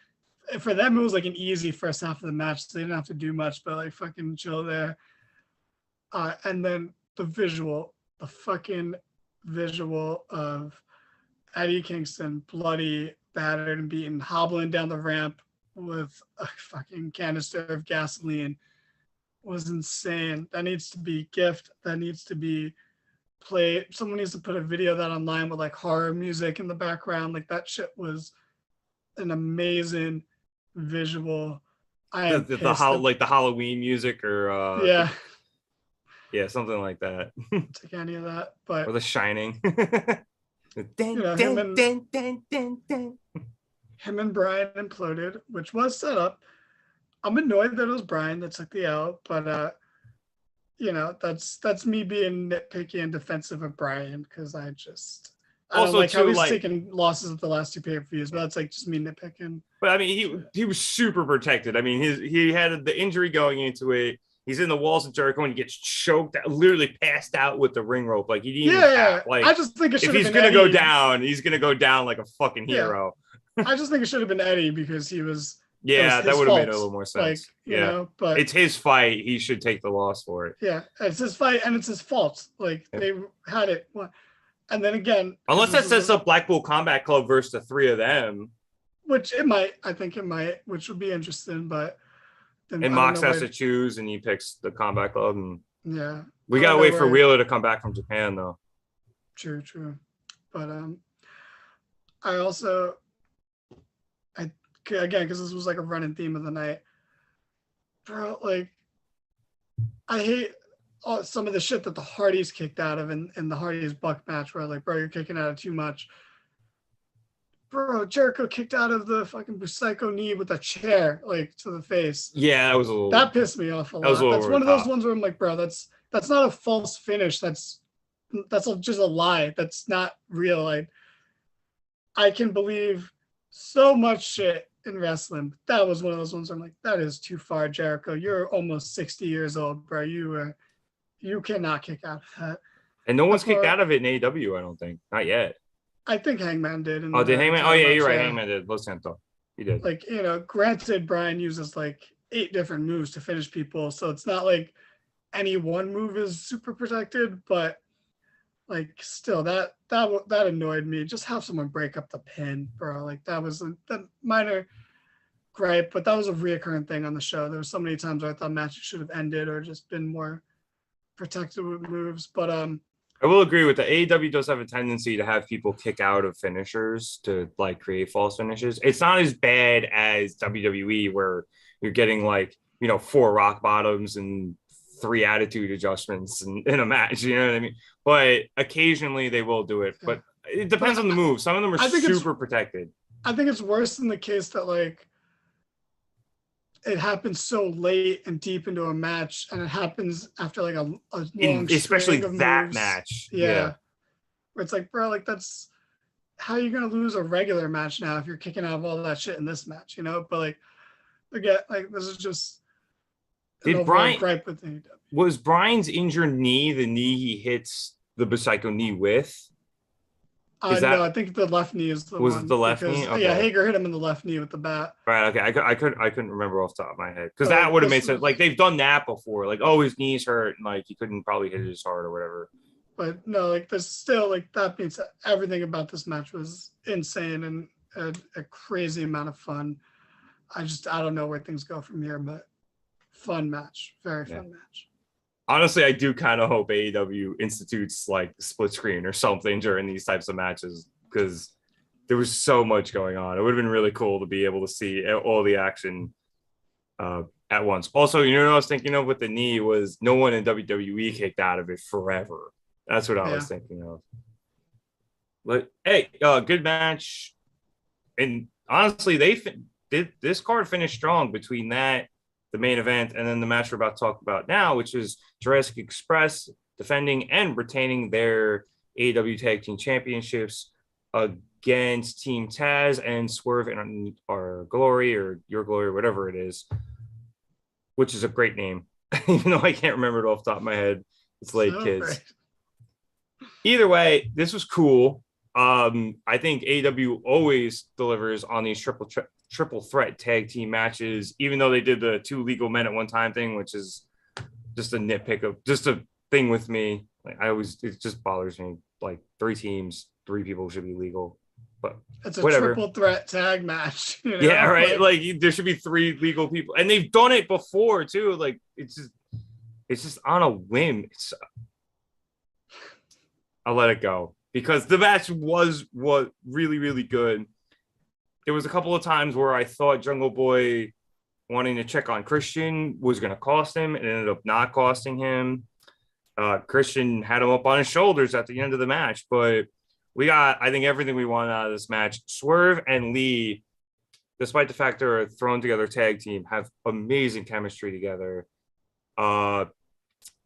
for them, it was like an easy first half of the match. So they didn't have to do much, but like fucking chill there. And then the fucking visual of Eddie Kingston, bloody, battered, and beaten, hobbling down the ramp with a fucking canister of gasoline was insane. That needs to be gift. That needs to be played. Someone needs to put a video of that online with like horror music in the background. Like that shit was an amazing visual. Like the Halloween music or yeah, something like that. Take any of that, but or The Shining. Him and Brian imploded, which was set up. I'm annoyed that it was Brian that took the L, but that's me being nitpicky and defensive of Brian because I don't like how he's taking losses at the last two pay-per-views, but that's like just me nitpicking. But I mean, he was super protected. I mean, he had the injury going into it. He's in the walls of Jericho and he gets choked, literally passed out with the ring rope. Like he didn't even tap. Like I just think it should. If he's gonna go down, he's gonna go down like a fucking hero. I just think it should have been Eddie because he was. Yeah, that would have made a little more sense. Like, but it's his fight. He should take the loss for it. Yeah, it's his fight and it's his fault. Like they had it. And then again, unless that sets up Blackpool Combat Club versus the three of them, which it might. I think it might, which would be interesting, but. And Mox has to choose, and he picks the Combat Club. And we gotta wait for Wheeler to come back from Japan, though. True. But again, because this was like a running theme of the night, bro. Like, I hate some of the shit that the Hardys kicked out of in the Hardys Buck match, where like, bro, you're kicking out of too much. Bro, Jericho kicked out of the fucking Psycho knee with a chair, like to the face. Yeah, that pissed me off a lot. That's one of those ones where I'm like, bro, that's not a false finish. That's just a lie. That's not real. I can believe so much shit in wrestling. That was one of those ones where I'm like, that is too far, Jericho. You're almost 60 years old, bro. You cannot kick out of that. And no one's kicked out of it in AEW, I don't think. Not yet. I think Hangman did. Did Hangman? Oh, yeah, you're right. Hangman did. Lo Santo. He did. Like, granted, Brian uses like 8 different moves to finish people. So it's not like any one move is super protected, but like still that annoyed me. Just have someone break up the pin, bro. Like that was a minor gripe, but that was a reoccurring thing on the show. There were so many times where I thought matches should have ended or just been more protected with moves. But I will agree with the AEW does have a tendency to have people kick out of finishers to like create false finishes. It's not as bad as WWE where you're getting like, 4 rock bottoms and 3 attitude adjustments in a match, you know what I mean? But occasionally they will do it, but it depends on the move. Some of them are super protected. I think it's worse in the case that like it happens so late and deep into a match, and it happens after like a long especially of that moves. Match. Yeah. Where it's like, bro, like that's how you're gonna lose a regular match now if you're kicking out of all that shit in this match, But like, again, like this is just did Brian gripe with AEW. Was Brian's injured knee the knee he hits the Psycho knee with? No, I think the left knee is the one. Was it the left knee? Okay. Yeah, Hager hit him in the left knee with the bat. Right. Okay. I couldn't remember off the top of my head because that would have made sense. Like they've done that before. Like, oh, his knees hurt, and like he couldn't probably hit it as hard or whatever. But no, like there's still like that means everything about this match was insane and a crazy amount of fun. I don't know where things go from here, but fun match, very fun match. Honestly, I do kind of hope AEW institutes like split screen or something during these types of matches because there was so much going on. It would have been really cool to be able to see all the action at once. Also, what I was thinking of with the knee was no one in WWE kicked out of it forever. That's what I was thinking of. But hey, good match. And honestly, this card finished strong between that, the main event, and then the match we're about to talk about now, which is Jurassic Express defending and retaining their AEW Tag Team Championships against Team Taz and Swerve and our Glory or Your Glory, whatever it is, which is a great name, even though I can't remember it off the top of my head. It's late, kids. Right. Either way, this was cool. I think AEW always delivers on these triple threat tag team matches, even though they did the 2 legal men at one time thing, which is just a nitpick of just a thing with me. Like it just bothers me. Like 3 teams, 3 people should be legal, but it's a whatever. triple threat tag match. You know? Yeah, right. Like there should be 3 legal people, and they've done it before too. Like it's just on a whim. I'll let it go because the match was really, really good. There was a couple of times where I thought Jungle Boy wanting to check on Christian was going to cost him. It ended up not costing him. Christian had him up on his shoulders at the end of the match, but we got, I think, everything we wanted out of this match. Swerve and Lee, despite the fact they're a thrown together tag team, have amazing chemistry together.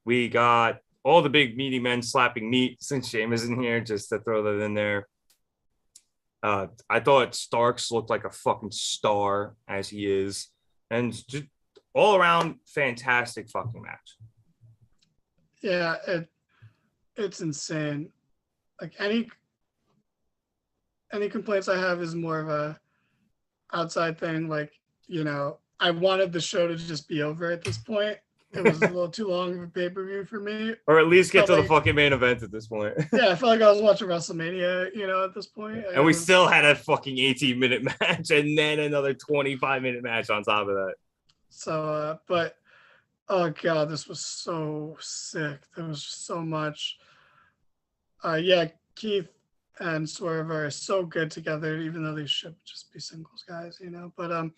We got all the big meaty men slapping meat since Sheamus in here, just to throw that in there. I thought Starks looked like a fucking star as he is. And just all around fantastic fucking match. Yeah, it's insane. Like any complaints I have is more of a outside thing. Like, you know, I wanted the show to just be over at this point. It was a little too long of a pay-per-view for me. Or at least get to the fucking main event at this point. Yeah, I felt like I was watching WrestleMania, you know, at this point. And we still had a fucking 18-minute match and then another 25-minute match on top of that. So, but, oh God, this was so sick. There was so much. Yeah, Keith and Swerve are so good together, even though they should just be singles guys, you know. But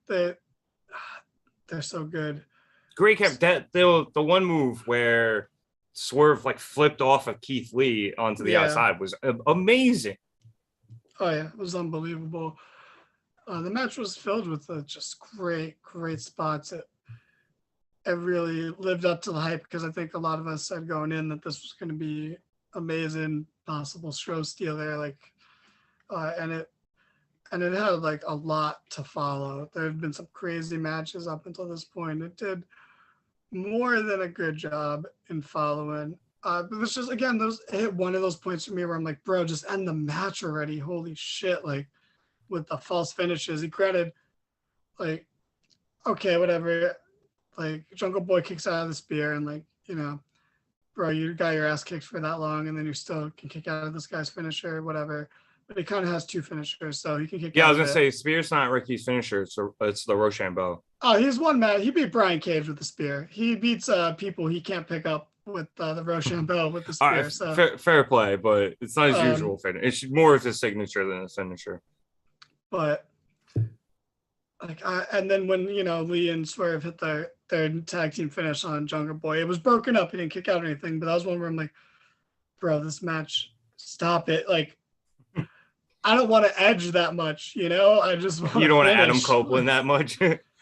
they're so good. Great kept that the one move where Swerve like flipped off of Keith Lee onto the outside was amazing. Oh yeah, it was unbelievable. The match was filled with just great spots. It really lived up to the hype because I think a lot of us said going in that this was going to be amazing, possible show stealer, like, and it had like a lot to follow. There had been some crazy matches up until this point. It did more than a good job in following. But it was just, again, it hit one of those points for me where I'm like, bro, just end the match already. Holy shit. Like with the false finishes, he granted, like, okay, whatever. Like Jungle Boy kicks out of the spear and like, you know, bro, you got your ass kicked for that long and then you still can kick out of this guy's finisher, whatever. But he kind of has 2 finishers, so he can kick out. Yeah, I was going to say, Spear's not Ricky's finisher. It's the Rochambeau. Oh, he's one man. He beat Brian Cage with the spear. He beats people he can't pick up with the Rochambeau with the spear. Right, so fair play, but it's not his usual finish. It's more of his signature than his finisher. But like, and then when, you know, Lee and Swerve hit their tag team finish on Jungle Boy, it was broken up. He didn't kick out or anything, but that was one where I'm like, bro, this match, stop it. Like, I don't want to edge that much, you know? I just want You don't want to finish. Adam Copeland that much?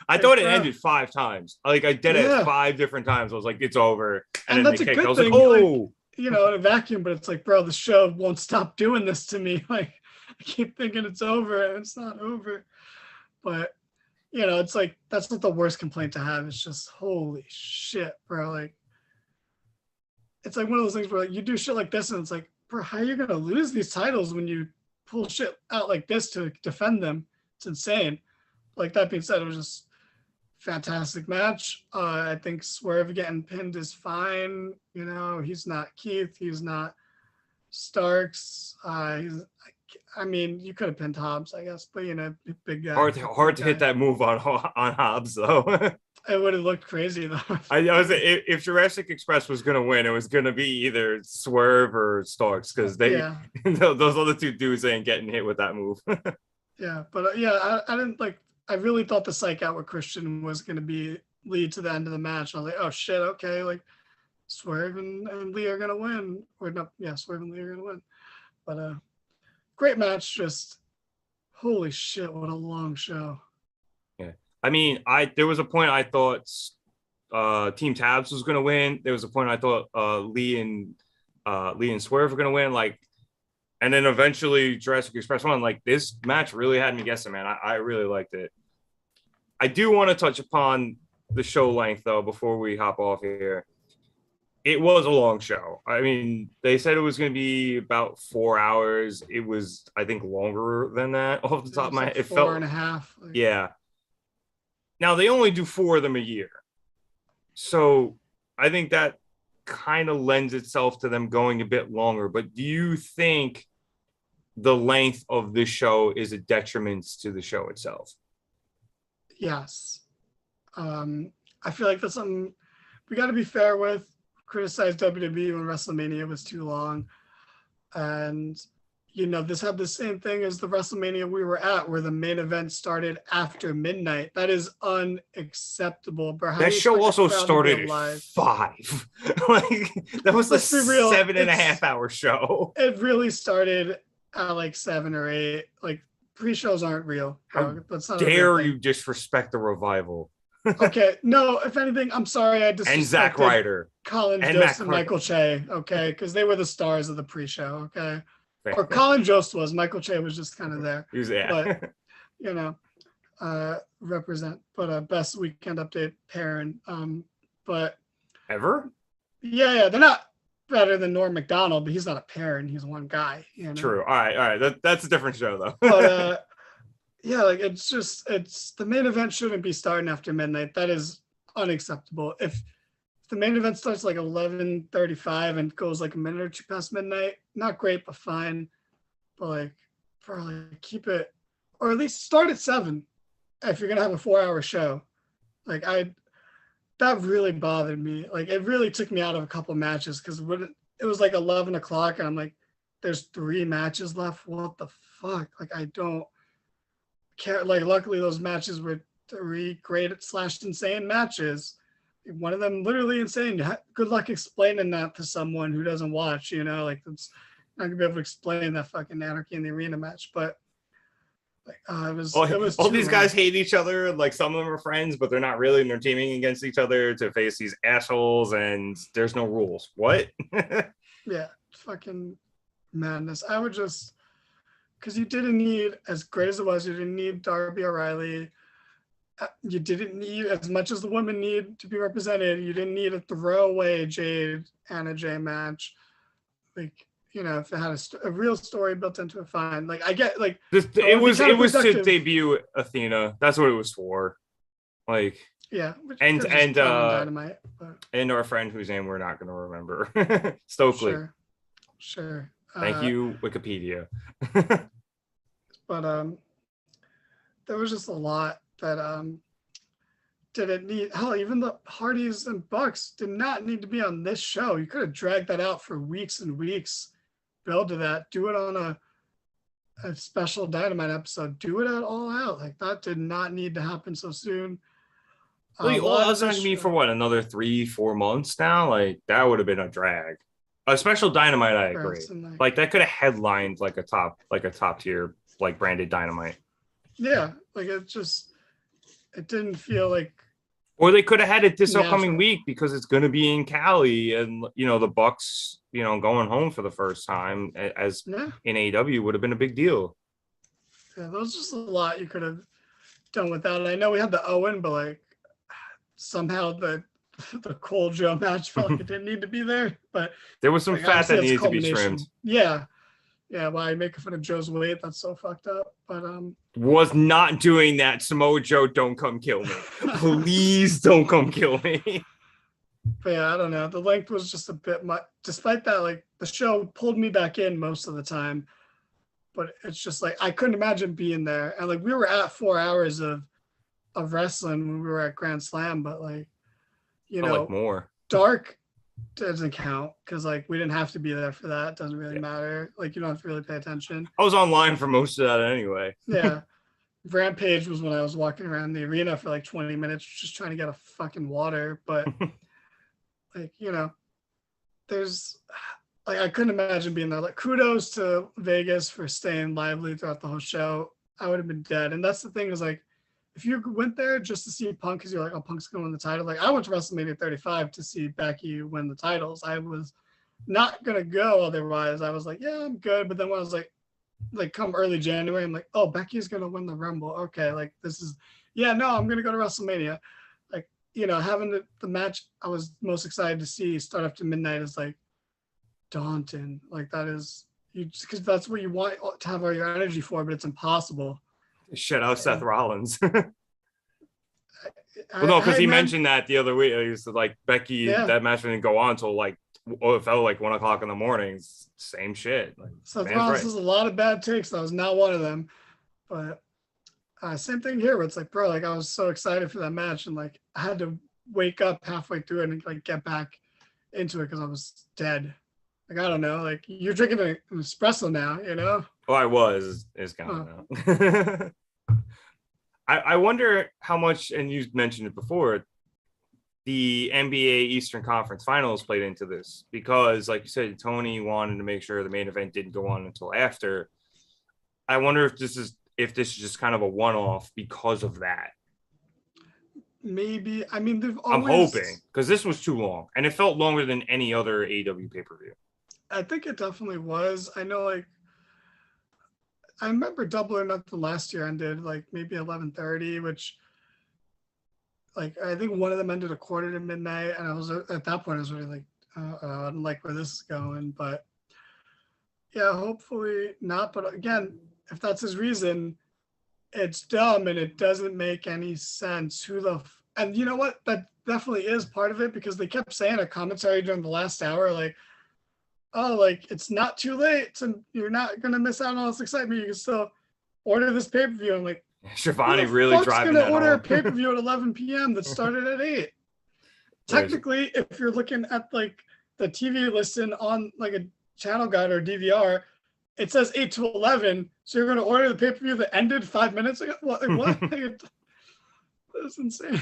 I thought it ended 5 times. Like, I did it 5 different times. I was like, it's over. And then that's they a kicked. good I was thing. like, oh. Like, you know, in a vacuum, but it's like, bro, the show won't stop doing this to me. Like, I keep thinking it's over, and it's not over. But, you know, it's like, that's not the worst complaint to have. It's just, holy shit, bro. Like, it's like one of those things where like, you do shit like this, and it's like, bro, how are you going to lose these titles when you pull shit out like this to defend them? It's insane. Like, that being said, it was just fantastic match. I think Swerve getting pinned is fine. You know, he's not Keith. He's not Starks. I mean, you could have pinned Hobbs, I guess, but, you know, big guy. Hard to hit that move on Hobbs, though. It would have looked crazy, though. I was if Jurassic Express was going to win, it was going to be either Swerve or Starks because those other 2 dudes ain't getting hit with that move. Yeah, but I didn't like. I really thought the psych out with Christian was going to lead to the end of the match. I was like, oh shit, okay, like Swerve and Lee are going to win, or no, yeah, Swerve and Lee are going to win. But great match, just holy shit, what a long show. Yeah, I mean, there was a point I thought Team Tabs was going to win. There was a point I thought Lee and Swerve were going to win. Like, and then eventually Jurassic Express won. Like, this match really had me guessing, man. I really liked it. I do want to touch upon the show length though before we hop off here. It was a long show. I mean, they said it was going to be about 4 hours. It was, I think, longer than that off the It top of was my like head. It four and felt, a half. Like, yeah. Now they only do 4 of them a year. So I think that kind of lends itself to them going a bit longer. But do you think the length of this show is a detriment to the show itself? yes. I feel like that's something we got to be fair with. Criticize WWE when WrestleMania was too long. And, this had the same thing as the WrestleMania we were at, where the main event started after midnight. That is unacceptable, bro. How do That you show expect a also crowd to be started at alive? 5. Like that was a Let's be real. 7.5 hour show. It really started at like 7 or 8. Like pre-shows aren't real, bro. How That's not a real dare thing. you disrespect the revival? Okay, no. If anything, I'm sorry I And Zack disrespected Ryder Colin and Jost Matt and Cardona. Michael Che. Okay, because they were the stars of the pre-show. Okay, Fair. or Colin Jost was. Michael Che was just kind of there. He was, yeah. But represent. But best weekend update pairing. But Ever? yeah, they're not better than Norm Macdonald, but he's not a pairing. He's one guy. True. All right. That's a different show though. But yeah, like it's the main event shouldn't be starting after midnight. That is unacceptable. If the main event starts like 11:35 and goes like a minute or two past midnight, not great, but fine. But like, probably keep it, or at least start at 7 if you're gonna have a 4-hour show. Like that really bothered me. Like it really took me out of a couple matches because when it was like 11 o'clock and I'm like, there's 3 matches left. What the fuck? Like I don't care. Like luckily those matches were 3 great / insane matches. One of them literally insane. Good luck explaining that to someone who doesn't watch. Like it's not gonna be able to explain that fucking Anarchy in the Arena match. But like it was all these long. guys hate each other. Like some of them are friends, but they're not really. And they're teaming against each other to face these assholes. And there's no rules. What? Yeah, fucking madness. I would just because you didn't need, as great as it was, you didn't need Darby O'Reilly. You didn't need, as much as the women need to be represented, you didn't need a throwaway Jade Anna Jay match. Like, if it had a real story built into it, fine. Like, I get, like, it was to debut Athena. That's what it was for. Like, yeah, and Dynamite, and our friend whose name we're not going to remember, Stokely. Sure. Thank you, Wikipedia. But there was just a lot that didn't need. Hell, even the Hardys and Bucks did not need to be on this show. You could have dragged that out for weeks and weeks. Build to that. Do it on a special Dynamite episode. Do it at All Out. Like that did not need to happen so soon. All Out's not gonna be for what, another 3-4 months now? Like that would have been a drag. A special Dynamite, I agree. Like that could have headlined like a top tier like branded Dynamite. Yeah, like it didn't feel like. Or they could have had it this upcoming week because it's going to be in Cali, and the Bucks, going home for the first time as in AEW would have been a big deal. Yeah, there was just a lot you could have done without it. I know we had the Owen, but like somehow the Cole Joe match felt like it didn't need to be there. But there was some fat that needed to be trimmed. Yeah. Why making fun of Joe's weight? That's so fucked up. But was not doing that. Samoa Joe, don't come kill me. Please don't come kill me. But yeah, I don't know. The length was just a bit much. Despite that, like the show pulled me back in most of the time. But it's just like I couldn't imagine being there. And like we were at 4 hours of wrestling when we were at Grand Slam, but like like more. Dark doesn't count because like we didn't have to be there for that. It doesn't really matter. Like you don't have to really pay attention. I was online for most of that anyway. Yeah. Rampage was when I was walking around the arena for like 20 minutes just trying to get a fucking water. But like, there's like I couldn't imagine being there. Like kudos to Vegas for staying lively throughout the whole show. I would have been dead. And that's the thing is like if you went there just to see Punk because you're like, oh, Punk's going to win the title. Like I went to WrestleMania 35 to see Becky win the titles. I was not going to go otherwise. I was like, yeah, I'm good. But then when I was like come early January, I'm like, oh, Becky's going to win the Rumble. Okay, like this is, I'm going to go to WrestleMania. Like having the match I was most excited to see start up to midnight is like daunting. Like that is because that's what you want to have all your energy for, but it's impossible. Shut out Seth Rollins. I, Well, no, because he man, mentioned that the other week. He was like, Becky, yeah. that match didn't go on until like, it felt like 1 o'clock in the morning. Same shit. Like, Seth man's Rollins right. has a lot of bad takes. That was not one of them. But same thing here where it's like, bro, like I was so excited for that match and like I had to wake up halfway through it and like get back into it because I was dead. Like, I don't know. Like you're drinking an espresso now, Oh, I was. It's gone now. I wonder how much, and you mentioned it before, the NBA Eastern Conference Finals played into this because, like you said, Tony wanted to make sure the main event didn't go on until after. I wonder if this is just kind of a one-off because of that. Maybe. I mean, I'm hoping because this was too long and it felt longer than any other AEW pay-per-view. I think it definitely was. I know, like, I remember Double or Nothing last year ended like maybe 11:30, which, like, I think one of them ended a quarter to midnight, and I was at that point I was really like, I don't like where this is going, but yeah, hopefully not. But again, if that's his reason, it's dumb and it doesn't make any sense. And you know what? That definitely is part of it because they kept saying a commentary during the last hour, like, oh, like it's not too late, so you're not gonna miss out on all this excitement. You can still order this pay-per-view. I'm like, Shivani who the really fuck's driving gonna that order home. a pay-per-view at 11 p.m. that started at 8? Technically, if you're looking at like the TV listing on like a channel guide or DVR, it says 8 to 11. So you're going to order the pay-per-view that ended 5 minutes ago? What? That's insane.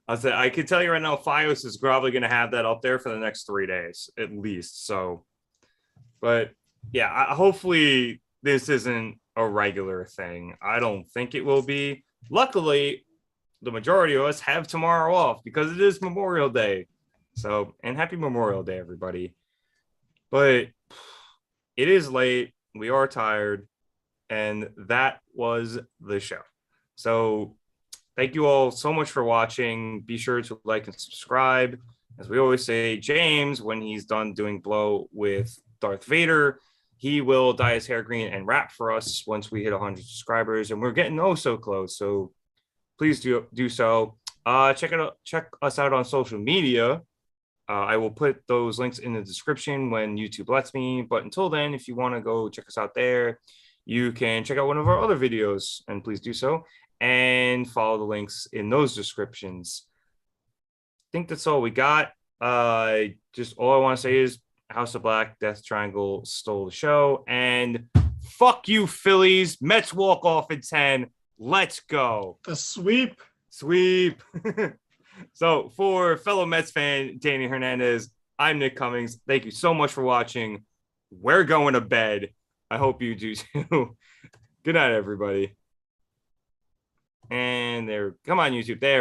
I can tell you right now, Fios is probably going to have that up there for the next 3 days at least. So, but yeah, hopefully this isn't a regular thing. I don't think it will be. Luckily, the majority of us have tomorrow off because it is Memorial Day. So, and happy Memorial Day, everybody. But it is late. We are tired. And that was the show. So, thank you all so much for watching. Be sure to like and subscribe. As we always say, James, when he's done doing Blow with Darth Vader, he will dye his hair green and rap for us once we hit 100 subscribers. And we're getting oh so close. So please do so. Check us out on social media. I will put those links in the description when YouTube lets me. But until then, if you want to go check us out there, you can check out one of our other videos, and please do so. And follow the links in those descriptions. I think that's all we got. Just all I want to say is House of Black, Death Triangle stole the show. And fuck you, Phillies. Mets walk off in 10. Let's go. The sweep. So for fellow Mets fan Danny Hernandez, I'm Nick Cummings. Thank you so much for watching. We're going to bed. I hope you do too. Good night, everybody. And there, come on, YouTube. There.